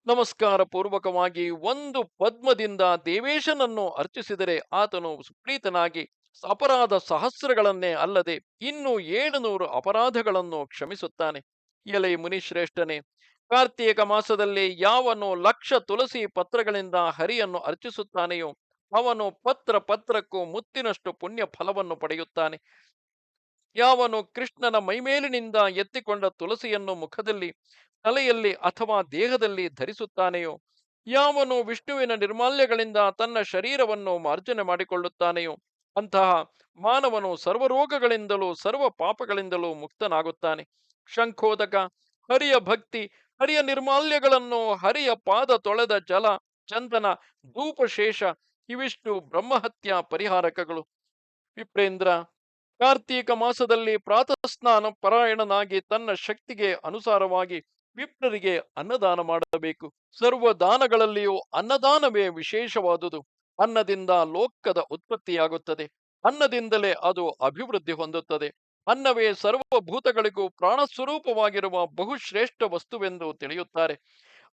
ನಮಸ್ಕಾರ ಪೂರ್ವಕವಾಗಿ ಒಂದು ಪದ್ಮದಿಂದ ದೇವೇಶನನ್ನು ಅರ್ಚಿಸಿದರೆ ಆತನು ಸುಪ್ರೀತನಾಗಿ ಅಪರಾಧ ಸಹಸ್ರಗಳನ್ನೇ ಅಲ್ಲದೆ ಇನ್ನೂ 700 ಅಪರಾಧಗಳನ್ನು ಕ್ಷಮಿಸುತ್ತಾನೆ. ಎಲೈ ಮುನಿಶ್ರೇಷ್ಠನೇ, ಕಾರ್ತೀಕ ಮಾಸದಲ್ಲಿ ಯಾವನು 1,00,000 ತುಳಸಿ ಪತ್ರಗಳಿಂದ ಹರಿಯನ್ನು ಅರ್ಚಿಸುತ್ತಾನೆಯೋ ಅವನು ಪತ್ರ ಪತ್ರಕ್ಕೂ ಮುತ್ತಿನಷ್ಟು ಪುಣ್ಯ ಫಲವನ್ನು ಪಡೆಯುತ್ತಾನೆ. ಯಾವನು ಕೃಷ್ಣನ ಮೈಮೇಲಿನಿಂದ ಎತ್ತಿಕೊಂಡ ತುಳಸಿಯನ್ನು ಮುಖದಲ್ಲಿ, ತಲೆಯಲ್ಲಿ ಅಥವಾ ದೇಹದಲ್ಲಿ ಧರಿಸುತ್ತಾನೆಯೋ, ಯಾವನು ವಿಷ್ಣುವಿನ ನಿರ್ಮಾಲ್ಯಗಳಿಂದ ತನ್ನ ಶರೀರವನ್ನು ಮಾರ್ಜನೆ ಮಾಡಿಕೊಳ್ಳುತ್ತಾನೆಯೋ ಅಂತಹ ಮಾನವನು ಸರ್ವರೋಗಗಳಿಂದಲೂ ಸರ್ವ ಪಾಪಗಳಿಂದಲೂ ಮುಕ್ತನಾಗುತ್ತಾನೆ. ಶಂಖೋದಕ, ಹರಿಯ ಭಕ್ತಿ, ಹರಿಯ ನಿರ್ಮಾಲ್ಯಗಳನ್ನು, ಹರಿಯ ಪಾದ ತೊಳೆದ ಜಲ, ಚಂದನ, ಧೂಪಶೇಷ ಇವಿಷ್ಟು ಬ್ರಹ್ಮಹತ್ಯ ಪರಿಹಾರಕಗಳು. ವಿಪ್ರೇಂದ್ರ, ಕಾರ್ತೀಕ ಮಾಸದಲ್ಲಿ ಪ್ರಾತಃ ಸ್ನಾನ ಪರಾಯಣನಾಗಿ ತನ್ನ ಶಕ್ತಿಗೆ ಅನುಸಾರವಾಗಿ ವಿಪ್ರರಿಗೆ ಅನ್ನದಾನ ಮಾಡಬೇಕು. ಸರ್ವ ದಾನಗಳಲ್ಲಿಯೂ ಅನ್ನದಾನವೇ ವಿಶೇಷವಾದುದು. ಅನ್ನದಿಂದ ಲೋಕದ ಉತ್ಪತ್ತಿಯಾಗುತ್ತದೆ. ಅನ್ನದಿಂದಲೇ ಅದು ಅಭಿವೃದ್ಧಿ ಹೊಂದುತ್ತದೆ. ಅನ್ನವೇ ಸರ್ವಭೂತಗಳಿಗೂ ಪ್ರಾಣಸ್ವರೂಪವಾಗಿರುವ ಬಹುಶ್ರೇಷ್ಠ ವಸ್ತುವೆಂದು ತಿಳಿಯುತ್ತಾರೆ.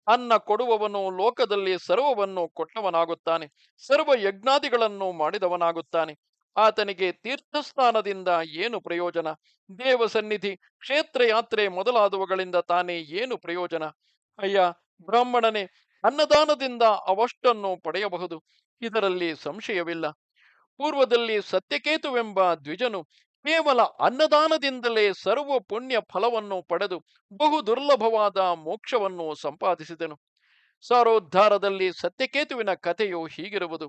ಅನ್ನ ಕೊಡುವವನು ಲೋಕದಲ್ಲಿ ಸರ್ವವನ್ನು ಕೊಟ್ಟವನಾಗುತ್ತಾನೆ. ಸರ್ವ ಯಜ್ಞಾದಿಗಳನ್ನು ಮಾಡಿದವನಾಗುತ್ತಾನೆ. ಆತನಿಗೆ ತೀರ್ಥಸ್ನಾನದಿಂದ ಏನು ಪ್ರಯೋಜನ? ದೇವ ಸನ್ನಿಧಿ, ಕ್ಷೇತ್ರ ಯಾತ್ರೆ ಮೊದಲಾದವುಗಳಿಂದ ತಾನೇ ಏನು ಪ್ರಯೋಜನ? ಅಯ್ಯ ಬ್ರಾಹ್ಮಣನೇ, ಅನ್ನದಾನದಿಂದ ಅವಷ್ಟನ್ನು ಪಡೆಯಬಹುದು, ಇದರಲ್ಲಿ ಸಂಶಯವಿಲ್ಲ. ಪೂರ್ವದಲ್ಲಿ ಸತ್ಯಕೇತುವೆಂಬ ದ್ವಿಜನು ಕೇವಲ ಅನ್ನದಾನದಿಂದಲೇ ಸರ್ವ ಪುಣ್ಯ ಫಲವನ್ನು ಪಡೆದು ಬಹು ದುರ್ಲಭವಾದ ಮೋಕ್ಷವನ್ನು ಸಂಪಾದಿಸಿದನು. ಸಾರೋದ್ಧಾರದಲ್ಲಿ ಸತ್ಯಕೇತುವಿನ ಕಥೆಯು ಹೀಗಿರುವುದು.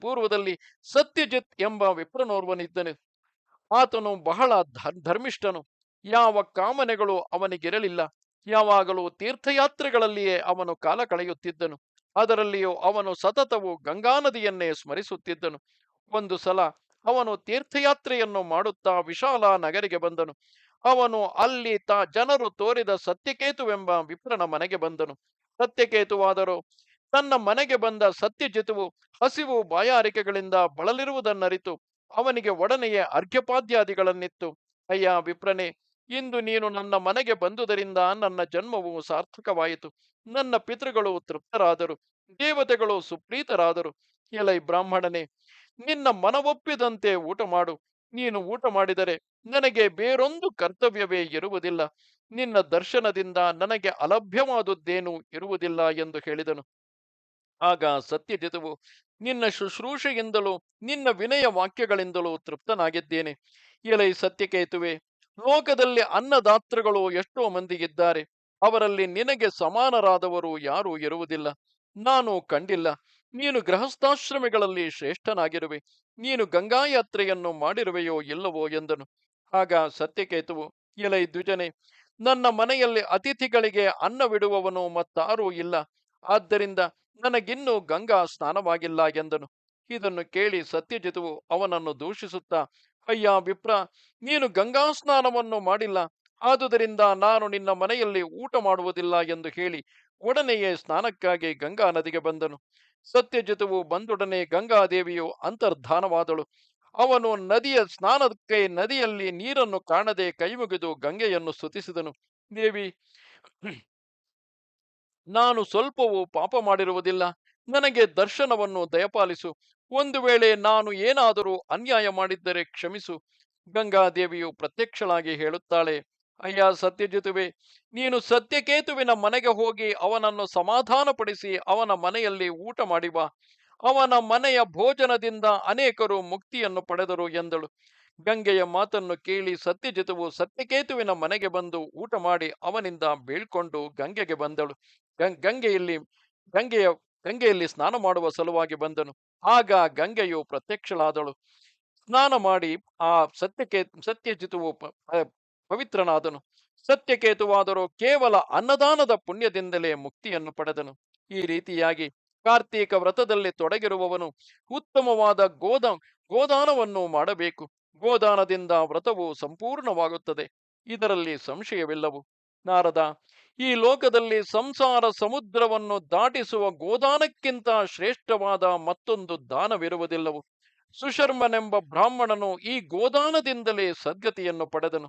ಪೂರ್ವದಲ್ಲಿ ಸತ್ಯಜಿತ್ ಎಂಬ ವಿಪ್ರನೋರ್ವನಿದ್ದನು. ಆತನು ಬಹಳ ಧರ್ಮಿಷ್ಠನು. ಯಾವ ಕಾಮನೆಗಳು ಅವನಿಗಿರಲಿಲ್ಲ. ಯಾವಾಗಲೂ ತೀರ್ಥಯಾತ್ರೆಗಳಲ್ಲಿಯೇ ಅವನು ಕಾಲ ಕಳೆಯುತ್ತಿದ್ದನು. ಅದರಲ್ಲಿಯೂ ಅವನು ಸತತವು ಗಂಗಾ ನದಿಯನ್ನೇ ಸ್ಮರಿಸುತ್ತಿದ್ದನು. ಒಂದು ಸಲ ಅವನು ತೀರ್ಥಯಾತ್ರೆಯನ್ನು ಮಾಡುತ್ತಾ ವಿಶಾಲ ನಗರಿಗೆ ಬಂದನು. ಅವನು ಅಲ್ಲಿ ಜನರು ತೋರಿದ ಸತ್ಯಕೇತುವೆಂಬ ವಿಪ್ರನ ಮನೆಗೆ ಬಂದನು. ಸತ್ಯಕೇತುವಾದರೂ ತನ್ನ ಮನೆಗೆ ಬಂದ ಸತ್ಯಜಿತುವು ಹಸಿವು ಬಾಯಾರಿಕೆಗಳಿಂದ ಬಳಲಿರುವುದನ್ನರಿತು ಅವನಿಗೆ ಒಡನೆಯೇ ಅರ್ಘ್ಯಪಾದ್ಯಾದಿಗಳನ್ನಿತ್ತು. ಅಯ್ಯ ವಿಪ್ರನೇ, ಇಂದು ನೀನು ನನ್ನ ಮನೆಗೆ ಬಂದುದರಿಂದ ನನ್ನ ಜನ್ಮವು ಸಾರ್ಥಕವಾಯಿತು. ನನ್ನ ಪಿತೃಗಳು ತೃಪ್ತರಾದರು, ದೇವತೆಗಳು ಸುಪ್ರೀತರಾದರು. ಎಲೈ ಬ್ರಾಹ್ಮಣನೇ, ನಿನ್ನ ಮನವೊಪ್ಪಿದಂತೆ ಊಟ ಮಾಡು. ನೀನು ಊಟ ಮಾಡಿದರೆ ನನಗೆ ಬೇರೊಂದು ಕರ್ತವ್ಯವೇ ಇರುವುದಿಲ್ಲ. ನಿನ್ನ ದರ್ಶನದಿಂದ ನನಗೆ ಅಲಭ್ಯವಾದುದೇನೂ ಇರುವುದಿಲ್ಲ ಎಂದು ಹೇಳಿದನು. ಆಗ ಸತ್ಯಜಿತುವು, ನಿನ್ನ ಶುಶ್ರೂಷೆಯಿಂದಲೂ ನಿನ್ನ ವಿನಯ ವಾಕ್ಯಗಳಿಂದಲೂ ತೃಪ್ತನಾಗಿದ್ದೇನೆ. ಎಲೈ ಸತ್ಯಕೇತುವೆ, ಲೋಕದಲ್ಲಿ ಅನ್ನದಾತೃಗಳು ಎಷ್ಟೋ ಮಂದಿ ಇದ್ದಾರೆ. ಅವರಲ್ಲಿ ನಿನಗೆ ಸಮಾನರಾದವರು ಯಾರೂ ಇರುವುದಿಲ್ಲ. ನಾನು ಕಂಡಿಲ್ಲ. ನೀನು ಗೃಹಸ್ಥಾಶ್ರಮಿಗಳಲ್ಲಿ ಶ್ರೇಷ್ಠನಾಗಿರುವೆ. ನೀನು ಗಂಗಾಯಾತ್ರೆಯನ್ನು ಮಾಡಿರುವೆಯೋ ಇಲ್ಲವೋ ಎಂದನು. ಆಗ ಸತ್ಯಕೇತುವು, ಎಲೈ ದ್ವಿಜನೆ, ನನ್ನ ಮನೆಯಲ್ಲಿ ಅತಿಥಿಗಳಿಗೆ ಅನ್ನವಿಡುವವನು ಮತ್ತಾರೂ ಇಲ್ಲ. ಆದ್ದರಿಂದ ನನಗಿನ್ನೂ ಗಂಗಾ ಸ್ನಾನವಾಗಿಲ್ಲ ಎಂದನು. ಇದನ್ನು ಕೇಳಿ ಸತ್ಯಜಿತುವು ಅವನನ್ನು ದೂಷಿಸುತ್ತಾ, ಅಯ್ಯ ವಿಪ್ರ, ನೀನು ಗಂಗಾ ಸ್ನಾನವನ್ನು ಮಾಡಿಲ್ಲ. ಆದುದರಿಂದ ನಾನು ನಿನ್ನ ಮನೆಯಲ್ಲಿ ಊಟ ಮಾಡುವುದಿಲ್ಲ ಎಂದು ಹೇಳಿ ಒಡನೆಯೇ ಸ್ನಾನಕ್ಕಾಗಿ ಗಂಗಾ ನದಿಗೆ ಬಂದನು. ಸತ್ಯಜಿತುವು ಬಂದೊಡನೆ ಗಂಗಾದೇವಿಯು ಅಂತರ್ಧಾನವಾದಳು. ಅವನು ಸ್ನಾನಕ್ಕೆ ನದಿಯಲ್ಲಿ ನೀರನ್ನು ಕಾಣದೆ ಕೈಮುಗಿದು ಗಂಗೆಯನ್ನು ಸ್ತುತಿಸಿದನು. ದೇವಿ, ನಾನು ಸ್ವಲ್ಪವೂ ಪಾಪ ಮಾಡಿರುವುದಿಲ್ಲ. ನನಗೆ ದರ್ಶನವನ್ನು ದಯಪಾಲಿಸು. ಒಂದು ವೇಳೆ ನಾನು ಏನಾದರೂ ಅನ್ಯಾಯ ಮಾಡಿದ್ದರೆ ಕ್ಷಮಿಸು. ಗಂಗಾದೇವಿಯು ಪ್ರತ್ಯಕ್ಷಳಾಗಿ ಹೇಳುತ್ತಾಳೆ, ಅಯ್ಯ ಸತ್ಯಜಿತುವೆ, ನೀನು ಸತ್ಯಕೇತುವಿನ ಮನೆಗೆ ಹೋಗಿ ಅವನನ್ನು ಸಮಾಧಾನಪಡಿಸಿ ಅವನ ಮನೆಯಲ್ಲಿ ಊಟ ಮಾಡಿ ಬಾ. ಅವನ ಮನೆಯ ಭೋಜನದಿಂದ ಅನೇಕರು ಮುಕ್ತಿಯನ್ನು ಪಡೆದರು ಎಂದಳು. ಗಂಗೆಯ ಮಾತನ್ನು ಕೇಳಿ ಸತ್ಯಜಿತುವು ಸತ್ಯಕೇತುವಿನ ಮನೆಗೆ ಬಂದು ಊಟ ಮಾಡಿ ಅವನಿಂದ ಬೀಳ್ಕೊಂಡು ಗಂಗೆಗೆ ಬಂದಳು. ಗಂಗೆಯಲ್ಲಿ ಗಂಗೆಯ ಗಂಗೆಯಲ್ಲಿ ಸ್ನಾನ ಮಾಡುವ ಸಲುವಾಗಿ ಬಂದನು. ಆಗ ಗಂಗೆಯು ಪ್ರತ್ಯಕ್ಷಳಾದಳು. ಸ್ನಾನ ಮಾಡಿ ಆ ಸತ್ಯಜಿತುವು ಪವಿತ್ರನಾದನು. ಸತ್ಯಕೇತುವಾದರೂ ಕೇವಲ ಅನ್ನದಾನದ ಪುಣ್ಯದಿಂದಲೇ ಮುಕ್ತಿಯನ್ನು ಪಡೆದನು. ಈ ರೀತಿಯಾಗಿ ಕಾರ್ತೀಕ ವ್ರತದಲ್ಲಿ ತೊಡಗಿರುವವನು ಉತ್ತಮವಾದ ಗೋದಾನವನ್ನು ಮಾಡಬೇಕು. ಗೋದಾನದಿಂದ ವ್ರತವು ಸಂಪೂರ್ಣವಾಗುತ್ತದೆ. ಇದರಲ್ಲಿ ಸಂಶಯವಿಲ್ಲವು. ನಾರದ, ಈ ಲೋಕದಲ್ಲಿ ಸಂಸಾರ ಸಮುದ್ರವನ್ನು ದಾಟಿಸುವ ಗೋದಾನಕ್ಕಿಂತ ಶ್ರೇಷ್ಠವಾದ ಮತ್ತೊಂದು ದಾನವಿರುವುದಿಲ್ಲವು. ಸುಶರ್ಮನೆಂಬ ಬ್ರಾಹ್ಮಣನು ಈ ಗೋದಾನದಿಂದಲೇ ಸದ್ಗತಿಯನ್ನು ಪಡೆದನು.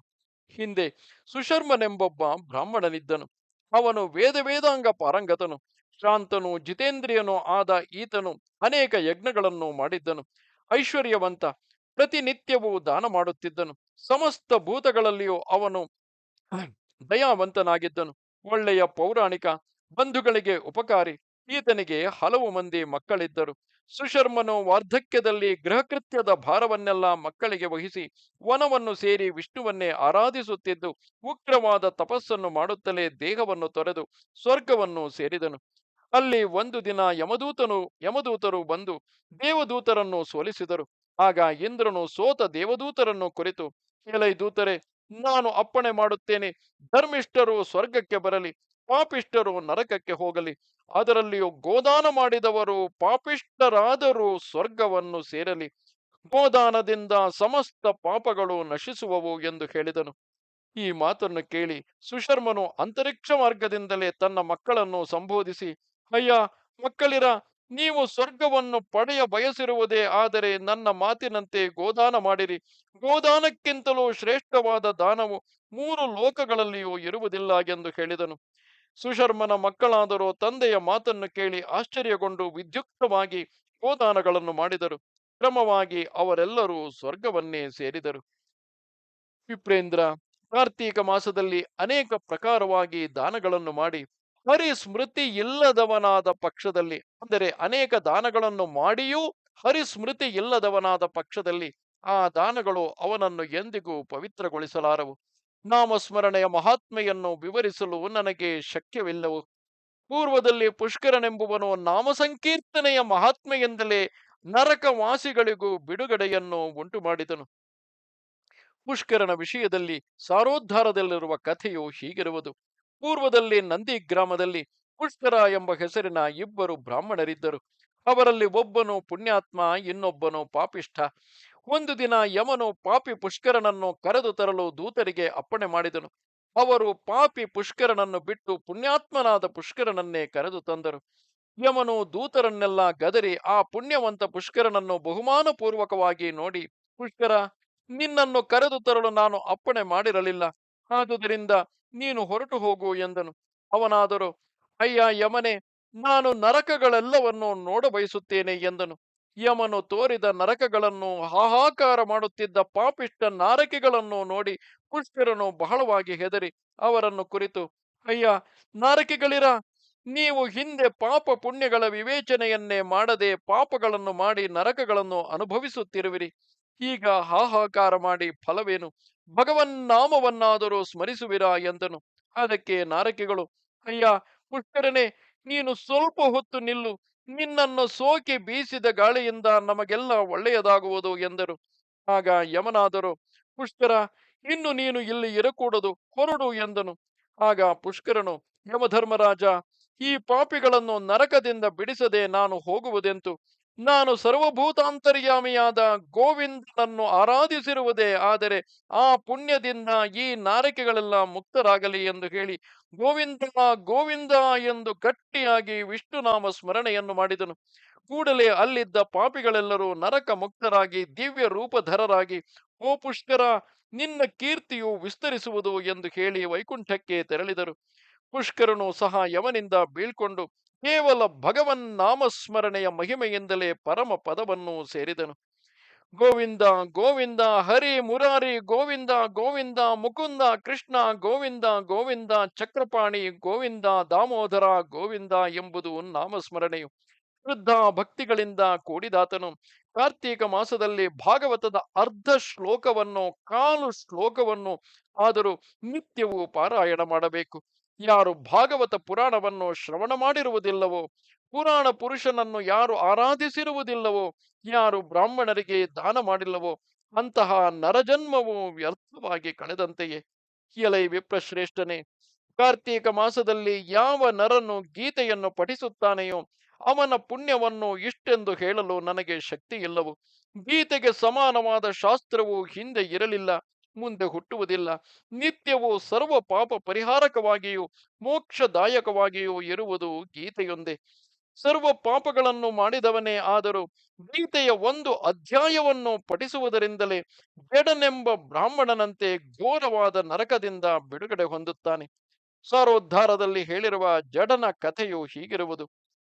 ಹಿಂದೆ ಸುಶರ್ಮನೆಂಬೊಬ್ಬ ಬ್ರಾಹ್ಮಣನಿದ್ದನು. ಅವನು ವೇದಾಂಗ ಪಾರಂಗತನು, ಶಾಂತನು, ಜಿತೇಂದ್ರಿಯನು ಆದ ಈತನು ಅನೇಕ ಯಜ್ಞಗಳನ್ನು ಮಾಡಿದ್ದನು. ಐಶ್ವರ್ಯವಂತ, ಪ್ರತಿನಿತ್ಯವೂ ದಾನ ಮಾಡುತ್ತಿದ್ದನು. ಸಮಸ್ತ ಭೂತಗಳಲ್ಲಿಯೂ ಅವನು ದಯಾವಂತನಾಗಿದ್ದನು. ಒಳ್ಳೆಯ ಪೌರಾಣಿಕ, ಬಂಧುಗಳಿಗೆ ಉಪಕಾರಿ. ಈತನಿಗೆ ಹಲವು ಮಂದಿ ಮಕ್ಕಳಿದ್ದರು. ಸುಶರ್ಮನು ವಾರ್ಧಕ್ಯದಲ್ಲಿ ಗೃಹಕೃತ್ಯದ ಭಾರವನ್ನೆಲ್ಲ ಮಕ್ಕಳಿಗೆ ವಹಿಸಿ ವನವನ್ನು ಸೇರಿ ವಿಷ್ಣುವನ್ನೇ ಆರಾಧಿಸುತ್ತಿದ್ದು ಉಗ್ರವಾದ ತಪಸ್ಸನ್ನು ಮಾಡುತ್ತಲೇ ದೇಹವನ್ನು ತೊರೆದು ಸ್ವರ್ಗವನ್ನು ಸೇರಿದನು. ಅಲ್ಲಿ ಒಂದು ದಿನ ಯಮದೂತರು ಬಂದು ದೇವದೂತರನ್ನು ಸೋಲಿಸಿದರು. ಆಗ ಇಂದ್ರನು ಸೋತ ದೇವದೂತರನ್ನು ಕುರಿತು, ಎಲೈ ದೂತರೆ, ನಾನು ಅಪ್ಪಣೆ ಮಾಡುತ್ತೇನೆ, ಧರ್ಮಿಷ್ಠರು ಸ್ವರ್ಗಕ್ಕೆ ಬರಲಿ, ಪಾಪಿಷ್ಠರು ನರಕಕ್ಕೆ ಹೋಗಲಿ. ಅದರಲ್ಲಿಯೂ ಗೋದಾನ ಮಾಡಿದವರು ಪಾಪಿಷ್ಠರಾದರೂ ಸ್ವರ್ಗವನ್ನು ಸೇರಲಿ. ಗೋದಾನದಿಂದ ಸಮಸ್ತ ಪಾಪಗಳು ನಶಿಸುವವು ಎಂದು ಹೇಳಿದನು. ಈ ಮಾತನ್ನು ಕೇಳಿ ಸುಶರ್ಮನು ಅಂತರಿಕ್ಷ ಮಾರ್ಗದಿಂದಲೇ ತನ್ನ ಮಕ್ಕಳನ್ನು ಸಂಬೋಧಿಸಿ, ಅಯ್ಯ ಮಕ್ಕಳಿರ, ನೀವು ಸ್ವರ್ಗವನ್ನು ಪಡೆಯ ಬಯಸಿರುವುದೇ ಆದರೆ ನನ್ನ ಮಾತಿನಂತೆ ಗೋದಾನ ಮಾಡಿರಿ. ಗೋದಾನಕ್ಕಿಂತಲೂ ಶ್ರೇಷ್ಠವಾದ ದಾನವು 3 ಲೋಕಗಳಲ್ಲಿಯೂ ಇರುವುದಿಲ್ಲ ಎಂದು ಹೇಳಿದನು. ಸುಶರ್ಮನ ಮಕ್ಕಳಾದರೂ ತಂದೆಯ ಮಾತನ್ನು ಕೇಳಿ ಆಶ್ಚರ್ಯಗೊಂಡು ವಿದ್ಯುಕ್ತವಾಗಿ ಗೋದಾನಗಳನ್ನು ಮಾಡಿದರು. ಕ್ರಮವಾಗಿ ಅವರೆಲ್ಲರೂ ಸ್ವರ್ಗವನ್ನೇ ಸೇರಿದರು. ವಿಪ್ರೇಂದ್ರ, ಕಾರ್ತೀಕ ಮಾಸದಲ್ಲಿ ಅನೇಕ ಪ್ರಕಾರವಾಗಿ ದಾನಗಳನ್ನು ಮಾಡಿ ಹರಿಸ್ಮೃತಿ ಇಲ್ಲದವನಾದ ಪಕ್ಷದಲ್ಲಿ, ಅಂದರೆ ಅನೇಕ ದಾನಗಳನ್ನು ಮಾಡಿಯೂ ಹರಿಸ್ಮೃತಿ ಇಲ್ಲದವನಾದ ಪಕ್ಷದಲ್ಲಿ ಆ ದಾನಗಳು ಅವನನ್ನು ಎಂದಿಗೂ ಪವಿತ್ರಗೊಳಿಸಲಾರವು. ನಾಮಸ್ಮರಣೆಯ ಮಹಾತ್ಮೆಯನ್ನು ವಿವರಿಸಲು ನನಗೆ ಶಕ್ಯವಿಲ್ಲವು. ಪೂರ್ವದಲ್ಲಿ ಪುಷ್ಕರನೆಂಬುವನು ನಾಮಸಂಕೀರ್ತನೆಯ ಮಹಾತ್ಮೆಯಿಂದಲೇ ನರಕವಾಸಿಗಳಿಗೂ ಬಿಡುಗಡೆಯನ್ನು ಉಂಟು ಮಾಡಿದನು. ಪುಷ್ಕರನ ವಿಷಯದಲ್ಲಿ ಸಾರೋದ್ಧಾರದಲ್ಲಿರುವ ಕಥೆಯು ಹೀಗಿರುವುದು. ಪೂರ್ವದಲ್ಲಿ ನಂದಿ ಗ್ರಾಮದಲ್ಲಿ ಪುಷ್ಕರ ಎಂಬ ಹೆಸರಿನ ಇಬ್ಬರು ಬ್ರಾಹ್ಮಣರಿದ್ದರು. ಅವರಲ್ಲಿ ಒಬ್ಬನು ಪುಣ್ಯಾತ್ಮ, ಇನ್ನೊಬ್ಬನು ಪಾಪಿಷ್ಠ. ಒಂದು ದಿನ ಯಮನು ಪಾಪಿ ಪುಷ್ಕರನನ್ನು ಕರೆದು ತರಲು ದೂತರಿಗೆ ಅಪ್ಪಣೆ ಮಾಡಿದನು. ಅವರು ಪಾಪಿ ಪುಷ್ಕರನನ್ನು ಬಿಟ್ಟು ಪುಣ್ಯಾತ್ಮನಾದ ಪುಷ್ಕರನನ್ನೇ ಕರೆದು ತಂದರು. ಯಮನು ದೂತರನ್ನೆಲ್ಲ ಗದರಿ ಆ ಪುಣ್ಯವಂತ ಪುಷ್ಕರನನ್ನು ಬಹುಮಾನ ಪೂರ್ವಕವಾಗಿ ನೋಡಿ, ಪುಷ್ಕರ, ನಿನ್ನನ್ನು ಕರೆದು ತರಲು ನಾನು ಅಪ್ಪಣೆ ಮಾಡಿರಲಿಲ್ಲ, ಆದುದರಿಂದ ನೀನು ಹೊರಟು ಹೋಗು ಎಂದನು. ಅವನಾದರೂ, ಅಯ್ಯ ಯಮನೆ, ನಾನು ನರಕಗಳೆಲ್ಲವನ್ನು ನೋಡಬಯಸುತ್ತೇನೆ ಎಂದನು. ಯಮನು ತೋರಿದ ನರಕಗಳನ್ನು, ಹಾಹಾಕಾರ ಮಾಡುತ್ತಿದ್ದ ಪಾಪಿಷ್ಟ ನಾರಕಿಗಳನ್ನು ನೋಡಿ ಪುಷ್ಕರನು ಬಹಳವಾಗಿ ಹೆದರಿ ಅವರನ್ನು ಕುರಿತು, ಅಯ್ಯ ನಾರಕಿಗಳಿರ, ನೀವು ಹಿಂದೆ ಪಾಪ ಪುಣ್ಯಗಳ ವಿವೇಚನೆಯನ್ನೇ ಮಾಡದೆ ಪಾಪಗಳನ್ನು ಮಾಡಿ ನರಕಗಳನ್ನು ಅನುಭವಿಸುತ್ತಿರುವಿರಿ. ಈಗ ಹಾಹಾಕಾರ ಮಾಡಿ ಫಲವೇನು? ಭಗವನ್ನಾಮವನ್ನಾದರೂ ಸ್ಮರಿಸುವಿರಾ ಎಂದನು. ಅದಕ್ಕೆ ನಾರಕಿಗಳು, ಅಯ್ಯ ಪುಷ್ಕರನೇ, ನೀನು ಸ್ವಲ್ಪ ಹೊತ್ತು ನಿಲ್ಲು, ನಿನ್ನನ್ನು ಸೋಕಿ ಬೀಸಿದ ಗಾಳಿಯಿಂದ ನಮಗೆಲ್ಲ ಒಳ್ಳೆಯದಾಗುವುದು ಎಂದರು. ಆಗ ಯಮನಾದರೂ, ಪುಷ್ಕರ, ಇನ್ನು ನೀನು ಇಲ್ಲಿ ಇರಕೂಡದು, ಹೊರಡು ಎಂದನು. ಆಗ ಪುಷ್ಕರನು, ಯಮಧರ್ಮರಾಜ, ಈ ಪಾಪಿಗಳನ್ನು ನರಕದಿಂದ ಬಿಡಿಸದೆ ನಾನು ಹೋಗುವುದೆಂತು? ನಾನು ಸರ್ವಭೂತಾಂತರ್ಯಾಮಿಯಾದ ಗೋವಿಂದನನ್ನು ಆರಾಧಿಸಿರುವುದೇ ಆದರೆ ಆ ಪುಣ್ಯದಿಂದ ಈ ನಾರಕಿಗಳೆಲ್ಲ ಮುಕ್ತರಾಗಲಿ ಎಂದು ಹೇಳಿ ಗೋವಿಂದ ಗೋವಿಂದ ಎಂದು ಗಟ್ಟಿಯಾಗಿ ವಿಷ್ಣುನಾಮ ಸ್ಮರಣೆಯನ್ನು ಮಾಡಿದನು. ಕೂಡಲೇ ಅಲ್ಲಿದ್ದ ಪಾಪಿಗಳೆಲ್ಲರೂ ನರಕ ಮುಕ್ತರಾಗಿ ದಿವ್ಯ ರೂಪಧರರಾಗಿ, ಓ ಪುಷ್ಕರ, ನಿನ್ನ ಕೀರ್ತಿಯು ವಿಸ್ತರಿಸುವುದು ಎಂದು ಹೇಳಿ ವೈಕುಂಠಕ್ಕೆ ತೆರಳಿದರು. ಪುಷ್ಕರನು ಸಹ ಯಮನಿಂದ ಬೀಳ್ಕೊಂಡು ಕೇವಲ ಭಗವನ್ ನಾಮಸ್ಮರಣೆಯ ಮಹಿಮೆಯಿಂದಲೇ ಪರಮ ಪದವನ್ನು ಸೇರಿದನು. ಗೋವಿಂದ ಗೋವಿಂದ ಹರಿ ಮುರಾರಿ ಗೋವಿಂದ ಗೋವಿಂದ ಮುಕುಂದ ಕೃಷ್ಣ ಗೋವಿಂದ ಗೋವಿಂದ ಚಕ್ರಪಾಣಿ ಗೋವಿಂದ ದಾಮೋದರ ಗೋವಿಂದ ಎಂಬುದು ನಾಮಸ್ಮರಣೆಯು. ಶ್ರದ್ಧಾ ಭಕ್ತಿಗಳಿಂದ ಕೂಡಿದಾತನು ಕಾರ್ತೀಕ ಮಾಸದಲ್ಲಿ ಭಾಗವತದ ಅರ್ಧ ಶ್ಲೋಕವನ್ನು, ಕಾಲು ಶ್ಲೋಕವನ್ನು ಆದರೂ ನಿತ್ಯವೂ ಪಾರಾಯಣ ಮಾಡಬೇಕು. ಯಾರು ಭಾಗವತ ಪುರಾಣವನ್ನು ಶ್ರವಣ ಮಾಡಿರುವುದಿಲ್ಲವೋ, ಪುರಾಣ ಪುರುಷನನ್ನು ಯಾರು ಆರಾಧಿಸಿರುವುದಿಲ್ಲವೋ, ಯಾರು ಬ್ರಾಹ್ಮಣರಿಗೆ ದಾನ ಮಾಡಿಲ್ಲವೋ, ಅಂತಹ ನರಜನ್ಮವು ವ್ಯರ್ಥವಾಗಿ ಕಳೆದಂತೆಯೇ. ಎಲೈ ವಿಪ್ರಶ್ರೇಷ್ಠನೇ, ಕಾರ್ತೀಕ ಮಾಸದಲ್ಲಿ ಯಾವ ನರನು ಗೀತೆಯನ್ನು ಪಠಿಸುತ್ತಾನೆಯೋ ಅವನ ಪುಣ್ಯವನ್ನು ಇಷ್ಟೆಂದು ಹೇಳಲು ನನಗೆ ಶಕ್ತಿ ಇಲ್ಲವು. ಗೀತೆಗೆ ಸಮಾನವಾದ ಶಾಸ್ತ್ರವು ಹಿಂದೆ ಇರಲಿಲ್ಲ, ಮುಂದೆ ಹುಟ್ಟುವುದಿಲ್ಲ. ನಿತ್ಯವೂ ಸರ್ವ ಪಾಪ ಪರಿಹಾರಕವಾಗಿಯೂ ಮೋಕ್ಷದಾಯಕವಾಗಿಯೂ ಇರುವುದು ಗೀತೆಯೊಂದೇ. ಸರ್ವ ಪಾಪಗಳನ್ನು ಮಾಡಿದವನೇ ಆದರೂ ಗೀತೆಯ ಒಂದು ಅಧ್ಯಾಯವನ್ನು ಪಠಿಸುವುದರಿಂದಲೇ ಜಡನೆಂಬ ಬ್ರಾಹ್ಮಣನಂತೆ ಘೋರವಾದ ನರಕದಿಂದ ಬಿಡುಗಡೆ ಹೊಂದುತ್ತಾನೆ. ಸಾರೋದ್ಧಾರದಲ್ಲಿ ಹೇಳಿರುವ ಜಡನ ಕಥೆಯು ಹೀಗಿರುವುದು.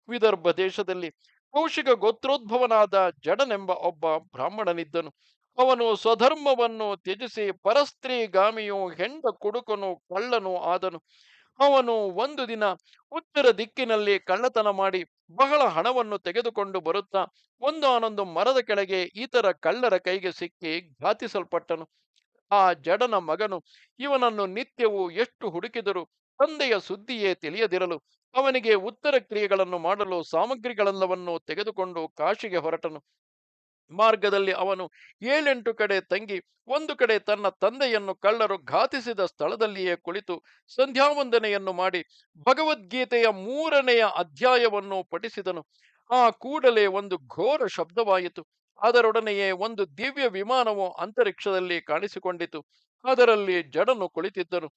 ವಿದರ್ಭ ದೇಶದಲ್ಲಿ ಕೌಶಿಕ ಗೋತ್ರೋದ್ಭವನಾದ ಜಡನೆಂಬ ಒಬ್ಬ ಬ್ರಾಹ್ಮಣನಿದ್ದನು. ಅವನು ಸ್ವಧರ್ಮವನ್ನು ತ್ಯಜಿಸಿ ಪರಸ್ತ್ರೀಗಾಮಿಯೂ ಹೆಂಡ ಕುಡುಕನು ಕಳ್ಳನೂ ಆದನು. ಅವನು ಒಂದು ದಿನ ಉತ್ತರ ದಿಕ್ಕಿನಲ್ಲಿ ಕಳ್ಳತನ ಮಾಡಿ ಬಹಳ ಹಣವನ್ನು ತೆಗೆದುಕೊಂಡು ಬರುತ್ತಾ ಒಂದಾನೊಂದು ಮರದ ಕೆಳಗೆ ಇತರ ಕಳ್ಳರ ಕೈಗೆ ಸಿಕ್ಕಿ ಘಾತಿಸಲ್ಪಟ್ಟನು. ಆ ಜಡನ ಮಗನು ಇವನನ್ನು ನಿತ್ಯವೂ ಎಷ್ಟು ಹುಡುಕಿದರೂ ತಂದೆಯ ಸುದ್ದಿಯೇ ತಿಳಿಯದಿರಲು ಅವನಿಗೆ ಉತ್ತರ ಕ್ರಿಯೆಗಳನ್ನು ಮಾಡಲು ಸಾಮಗ್ರಿಗಳೆಲ್ಲವನ್ನು ತೆಗೆದುಕೊಂಡು ಕಾಶಿಗೆ ಹೊರಟನು. ಮಾರ್ಗದಲ್ಲಿ ಅವನು 7-8 ಕಡೆ ತಂಗಿ ಒಂದು ಕಡೆ ತನ್ನ ತಂದೆಯನ್ನು ಕಳ್ಳರು ಘಾತಿಸಿದ ಸ್ಥಳದಲ್ಲಿಯೇ ಕುಳಿತು ಸಂಧ್ಯಾವಂದನೆಯನ್ನು ಮಾಡಿ ಭಗವದ್ಗೀತೆಯ 3ನೆಯ ಅಧ್ಯಾಯವನ್ನು ಪಠಿಸಿದನು. ಆ ಕೂಡಲೇ ಒಂದು ಘೋರ ಶಬ್ದವಾಯಿತು. ಅದರೊಡನೆಯೇ ಒಂದು ದಿವ್ಯ ವಿಮಾನವು ಅಂತರಿಕ್ಷದಲ್ಲಿ ಕಾಣಿಸಿಕೊಂಡಿತು. ಅದರಲ್ಲಿ ಜಡನು ಕುಳಿತಿದ್ದನು.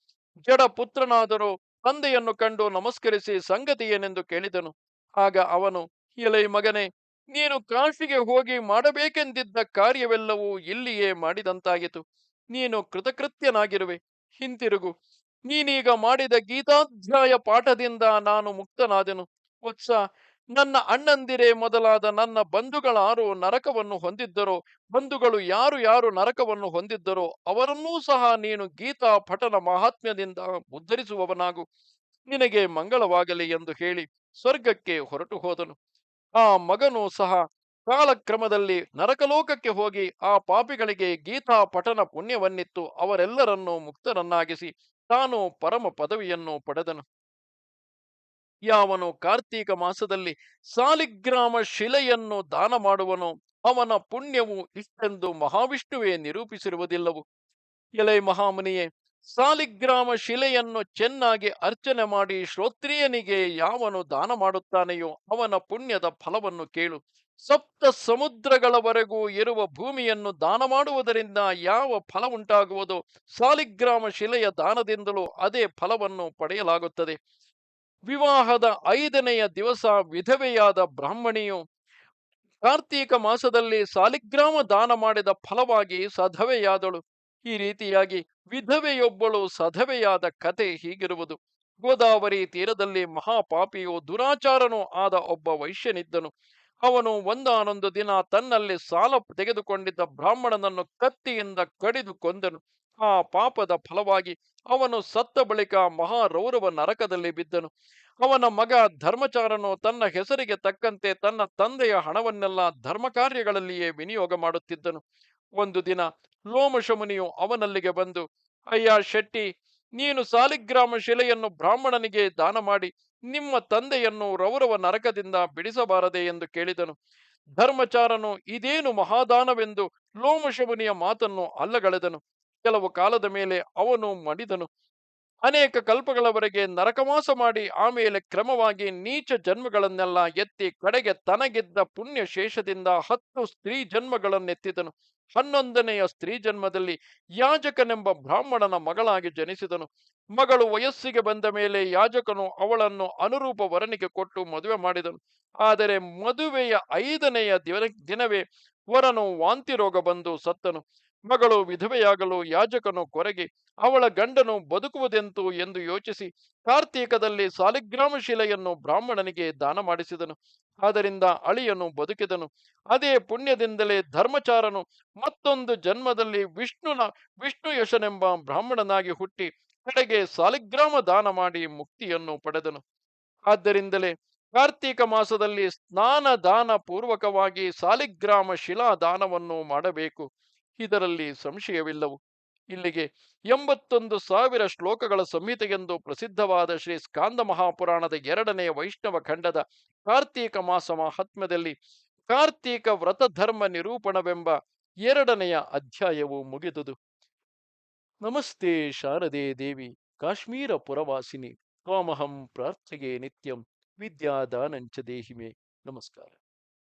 ಜಡ ಪುತ್ರನಾದರೂ ತಂದೆಯನ್ನು ಕಂಡು ನಮಸ್ಕರಿಸಿ ಸಂಗತಿ ಏನೆಂದು ಕೇಳಿದನು. ಆಗ ಅವನು, ಎಲೈ ಮಗನೇ, ನೀನು ಕಾಶಿಗೆ ಹೋಗಿ ಮಾಡಬೇಕೆಂದಿದ್ದ ಕಾರ್ಯವೆಲ್ಲವೂ ಇಲ್ಲಿಯೇ ಮಾಡಿದಂತಾಗಿತು. ನೀನು ಕೃತಕೃತ್ಯನಾಗಿರುವೆ, ಹಿಂತಿರುಗು. ನೀನೀಗ ಮಾಡಿದ ಗೀತಾಧ್ಯಾಯ ಪಾಠದಿಂದ ನಾನು ಮುಕ್ತನಾದೆನು. ವತ್ಸ, ನನ್ನ ಅಣ್ಣಂದಿರೇ ಮೊದಲಾದ ನನ್ನ ಬಂಧುಗಳಾರು ನರಕವನ್ನು ಹೊಂದಿದ್ದರೋ, ಬಂಧುಗಳು ಯಾರು ಯಾರು ನರಕವನ್ನು ಹೊಂದಿದ್ದರೋ ಅವರನ್ನೂ ಸಹ ನೀನು ಗೀತಾ ಪಠನ ಮಹಾತ್ಮ್ಯದಿಂದ ಉದ್ಧರಿಸುವವನಾಗು. ನಿನಗೆ ಮಂಗಳವಾಗಲಿ ಎಂದು ಹೇಳಿ ಸ್ವರ್ಗಕ್ಕೆ ಹೊರಟು ಹೋದನು. ಆ ಮಗನು ಸಹ ಕಾಲಕ್ರಮದಲ್ಲಿ ನರಕಲೋಕಕ್ಕೆ ಹೋಗಿ ಆ ಪಾಪಿಗಳಿಗೆ ಗೀತಾ ಪಠನ ಪುಣ್ಯವನ್ನಿತ್ತು ಅವರೆಲ್ಲರನ್ನೂ ಮುಕ್ತರನ್ನಾಗಿಸಿ ತಾನು ಪರಮ ಪದವಿಯನ್ನು ಪಡೆದನು. ಯಾವನು ಕಾರ್ತೀಕ ಮಾಸದಲ್ಲಿ ಸಾಲಿಗ್ರಾಮ ಶಿಲೆಯನ್ನು ದಾನ ಮಾಡುವನೋ ಅವನ ಪುಣ್ಯವು ಇಷ್ಟೆಂದು ಮಹಾವಿಷ್ಣುವೇ ನಿರೂಪಿಸಿರುವುದಿಲ್ಲವು. ಎಲೈ ಮಹಾಮುನಿಯೇ, ಸಾಲಿಗ್ರಾಮ ಶಿಲೆಯನ್ನು ಚೆನ್ನಾಗಿ ಅರ್ಚನೆ ಮಾಡಿ ಶ್ರೋತ್ರಿಯನಿಗೆ ಯಾವನು ದಾನ ಮಾಡುತ್ತಾನೆಯೋ ಅವನ ಪುಣ್ಯದ ಫಲವನ್ನು ಕೇಳು. ಸಪ್ತ ಸಮುದ್ರಗಳವರೆಗೂ ಇರುವ ಭೂಮಿಯನ್ನು ದಾನ ಮಾಡುವುದರಿಂದ ಯಾವ ಫಲ ಉಂಟಾಗುವುದೋ ಸಾಲಿಗ್ರಾಮ ಶಿಲೆಯ ದಾನದಿಂದಲೂ ಅದೇ ಫಲವನ್ನು ಪಡೆಯಲಾಗುತ್ತದೆ. ವಿವಾಹದ 5ನೆಯ ದಿವಸ ವಿಧವೆಯಾದ ಬ್ರಾಹ್ಮಣಿಯು ಕಾರ್ತೀಕ ಮಾಸದಲ್ಲಿ ಸಾಲಿಗ್ರಾಮ ದಾನ ಮಾಡಿದ ಫಲವಾಗಿ ಸಧವೆಯಾದಳು. ಈ ರೀತಿಯಾಗಿ ವಿಧವೆಯೊಬ್ಬಳು ಸಧವೆಯಾದ ಕತೆ ಹೀಗಿರುವುದು. ಗೋದಾವರಿ ತೀರದಲ್ಲಿ ಮಹಾಪಾಪಿಯು ದುರಾಚಾರನೂ ಆದ ಒಬ್ಬ ವೈಶ್ಯನಿದ್ದನು. ಅವನು ಒಂದಾನೊಂದು ದಿನ ತನ್ನಲ್ಲಿ ಸಾಲ ತೆಗೆದುಕೊಂಡಿದ್ದ ಬ್ರಾಹ್ಮಣನನ್ನು ಕತ್ತಿಯಿಂದ ಕಡಿದು ಕೊಂದನು. ಆ ಪಾಪದ ಫಲವಾಗಿ ಅವನು ಸತ್ತ ಬಳಿಕ ಮಹಾರೌರವ ನರಕದಲ್ಲಿ ಬಿದ್ದನು. ಅವನ ಮಗ ಧರ್ಮಚಾರನು ತನ್ನ ಹೆಸರಿಗೆ ತಕ್ಕಂತೆ ತನ್ನ ತಂದೆಯ ಹಣವನ್ನೆಲ್ಲ ಧರ್ಮ ಕಾರ್ಯಗಳಲ್ಲಿಯೇ ವಿನಿಯೋಗ ಮಾಡುತ್ತಿದ್ದನು. ಒಂದು ದಿನ ಲೋಮಶಮುನಿಯು ಅವನಲ್ಲಿಗೆ ಬಂದು, ಅಯ್ಯ ಶೆಟ್ಟಿ, ನೀನು ಸಾಲಿಗ್ರಾಮ ಶಿಲೆಯನ್ನು ಬ್ರಾಹ್ಮಣನಿಗೆ ದಾನ ಮಾಡಿ ನಿಮ್ಮ ತಂದೆಯನ್ನು ರೌರವ ನರಕದಿಂದ ಬಿಡಿಸಬಾರದೆ ಎಂದು ಕೇಳಿದನು. ಧರ್ಮಚಾರನು ಇದೇನು ಮಹಾದಾನವೆಂದು ಲೋಮಶಮುನಿಯ ಮಾತನ್ನು ಅಲ್ಲಗಳೆದನು. ಕೆಲವು ಕಾಲದ ಮೇಲೆ ಅವನು ಮಡಿದನು. ಅನೇಕ ಕಲ್ಪಗಳವರೆಗೆ ನರಕವಾಸ ಮಾಡಿ ಆಮೇಲೆ ಕ್ರಮವಾಗಿ ನೀಚ ಜನ್ಮಗಳನ್ನೆಲ್ಲ ಎತ್ತಿ ಕಡೆಗೆ ತನಗಿದ್ದ ಪುಣ್ಯ ಶೇಷದಿಂದ 10 ಸ್ತ್ರೀ ಜನ್ಮಗಳನ್ನೆತ್ತಿದನು. 11ನೆಯ ಸ್ತ್ರೀ ಜನ್ಮದಲ್ಲಿ ಯಾಜಕನೆಂಬ ಬ್ರಾಹ್ಮಣನ ಮಗಳಾಗಿ ಜನಿಸಿದನು. ಮಗಳು ವಯಸ್ಸಿಗೆ ಬಂದ ಮೇಲೆ ಯಾಜಕನು ಅವಳನ್ನು ಅನುರೂಪ ವರನಿಗೆ ಕೊಟ್ಟು ಮದುವೆ ಮಾಡಿದನು. ಆದರೆ ಮದುವೆಯ 5ನೆಯ ದಿನವೇ ವರನು ವಾಂತಿ ರೋಗ ಬಂದು ಸತ್ತನು. ಮಗಳು ವಿಧವೆಯಾಗಲು ಯಾಜಕನು ಕೊರಗಿ ಅವಳ ಗಂಡನು ಬದುಕುವುದೆಂತು ಎಂದು ಯೋಚಿಸಿ ಕಾರ್ತೀಕದಲ್ಲಿ ಸಾಲಿಗ್ರಾಮ ಶಿಲೆಯನ್ನು ಬ್ರಾಹ್ಮಣನಿಗೆ ದಾನ ಮಾಡಿಸಿದನು. ಆದ್ದರಿಂದ ಅಳಿಯನು ಬದುಕಿದನು. ಅದೇ ಪುಣ್ಯದಿಂದಲೇ ಧರ್ಮಚಾರನು ಮತ್ತೊಂದು ಜನ್ಮದಲ್ಲಿ ವಿಷ್ಣು ಯಶನೆಂಬ ಬ್ರಾಹ್ಮಣನಾಗಿ ಹುಟ್ಟಿ ಕಡೆಗೆ ಸಾಲಿಗ್ರಾಮ ದಾನ ಮಾಡಿ ಮುಕ್ತಿಯನ್ನು ಪಡೆದನು. ಆದ್ದರಿಂದಲೇ ಕಾರ್ತೀಕ ಮಾಸದಲ್ಲಿ ಸ್ನಾನ ದಾನ ಪೂರ್ವಕವಾಗಿ ಸಾಲಿಗ್ರಾಮ ಶಿಲಾ ದಾನವನ್ನು ಮಾಡಬೇಕು. ಇದರಲ್ಲಿ ಸಂಶಯವಿಲ್ಲವು. ಇಲ್ಲಿಗೆ 81,000 ಶ್ಲೋಕಗಳ ಸಂಹಿತೆಗೆಂದು ಪ್ರಸಿದ್ಧವಾದ ಶ್ರೀ ಸ್ಕಾಂದ ಮಹಾಪುರಾಣದ 2ನೆಯ ವೈಷ್ಣವ ಖಂಡದ ಕಾರ್ತೀಕ ಮಾಸ ಮಹಾತ್ಮ್ಯದಲ್ಲಿ ಕಾರ್ತೀಕ ವ್ರತ ಧರ್ಮ ನಿರೂಪಣವೆಂಬ 2ನೆಯ ಅಧ್ಯಾಯವು ಮುಗಿದುದು. ನಮಸ್ತೆ ಶಾರದೆ ದೇವಿ ಕಾಶ್ಮೀರ ಪುರವಾಸಿನಿ ತ್ವಾಮಹಂ ಪ್ರಾರ್ಥೆಯೇ ನಿತ್ಯಂ ವಿದ್ಯಾದಾನಂಚ ದೇಹಿಮೆ. ನಮಸ್ಕಾರ.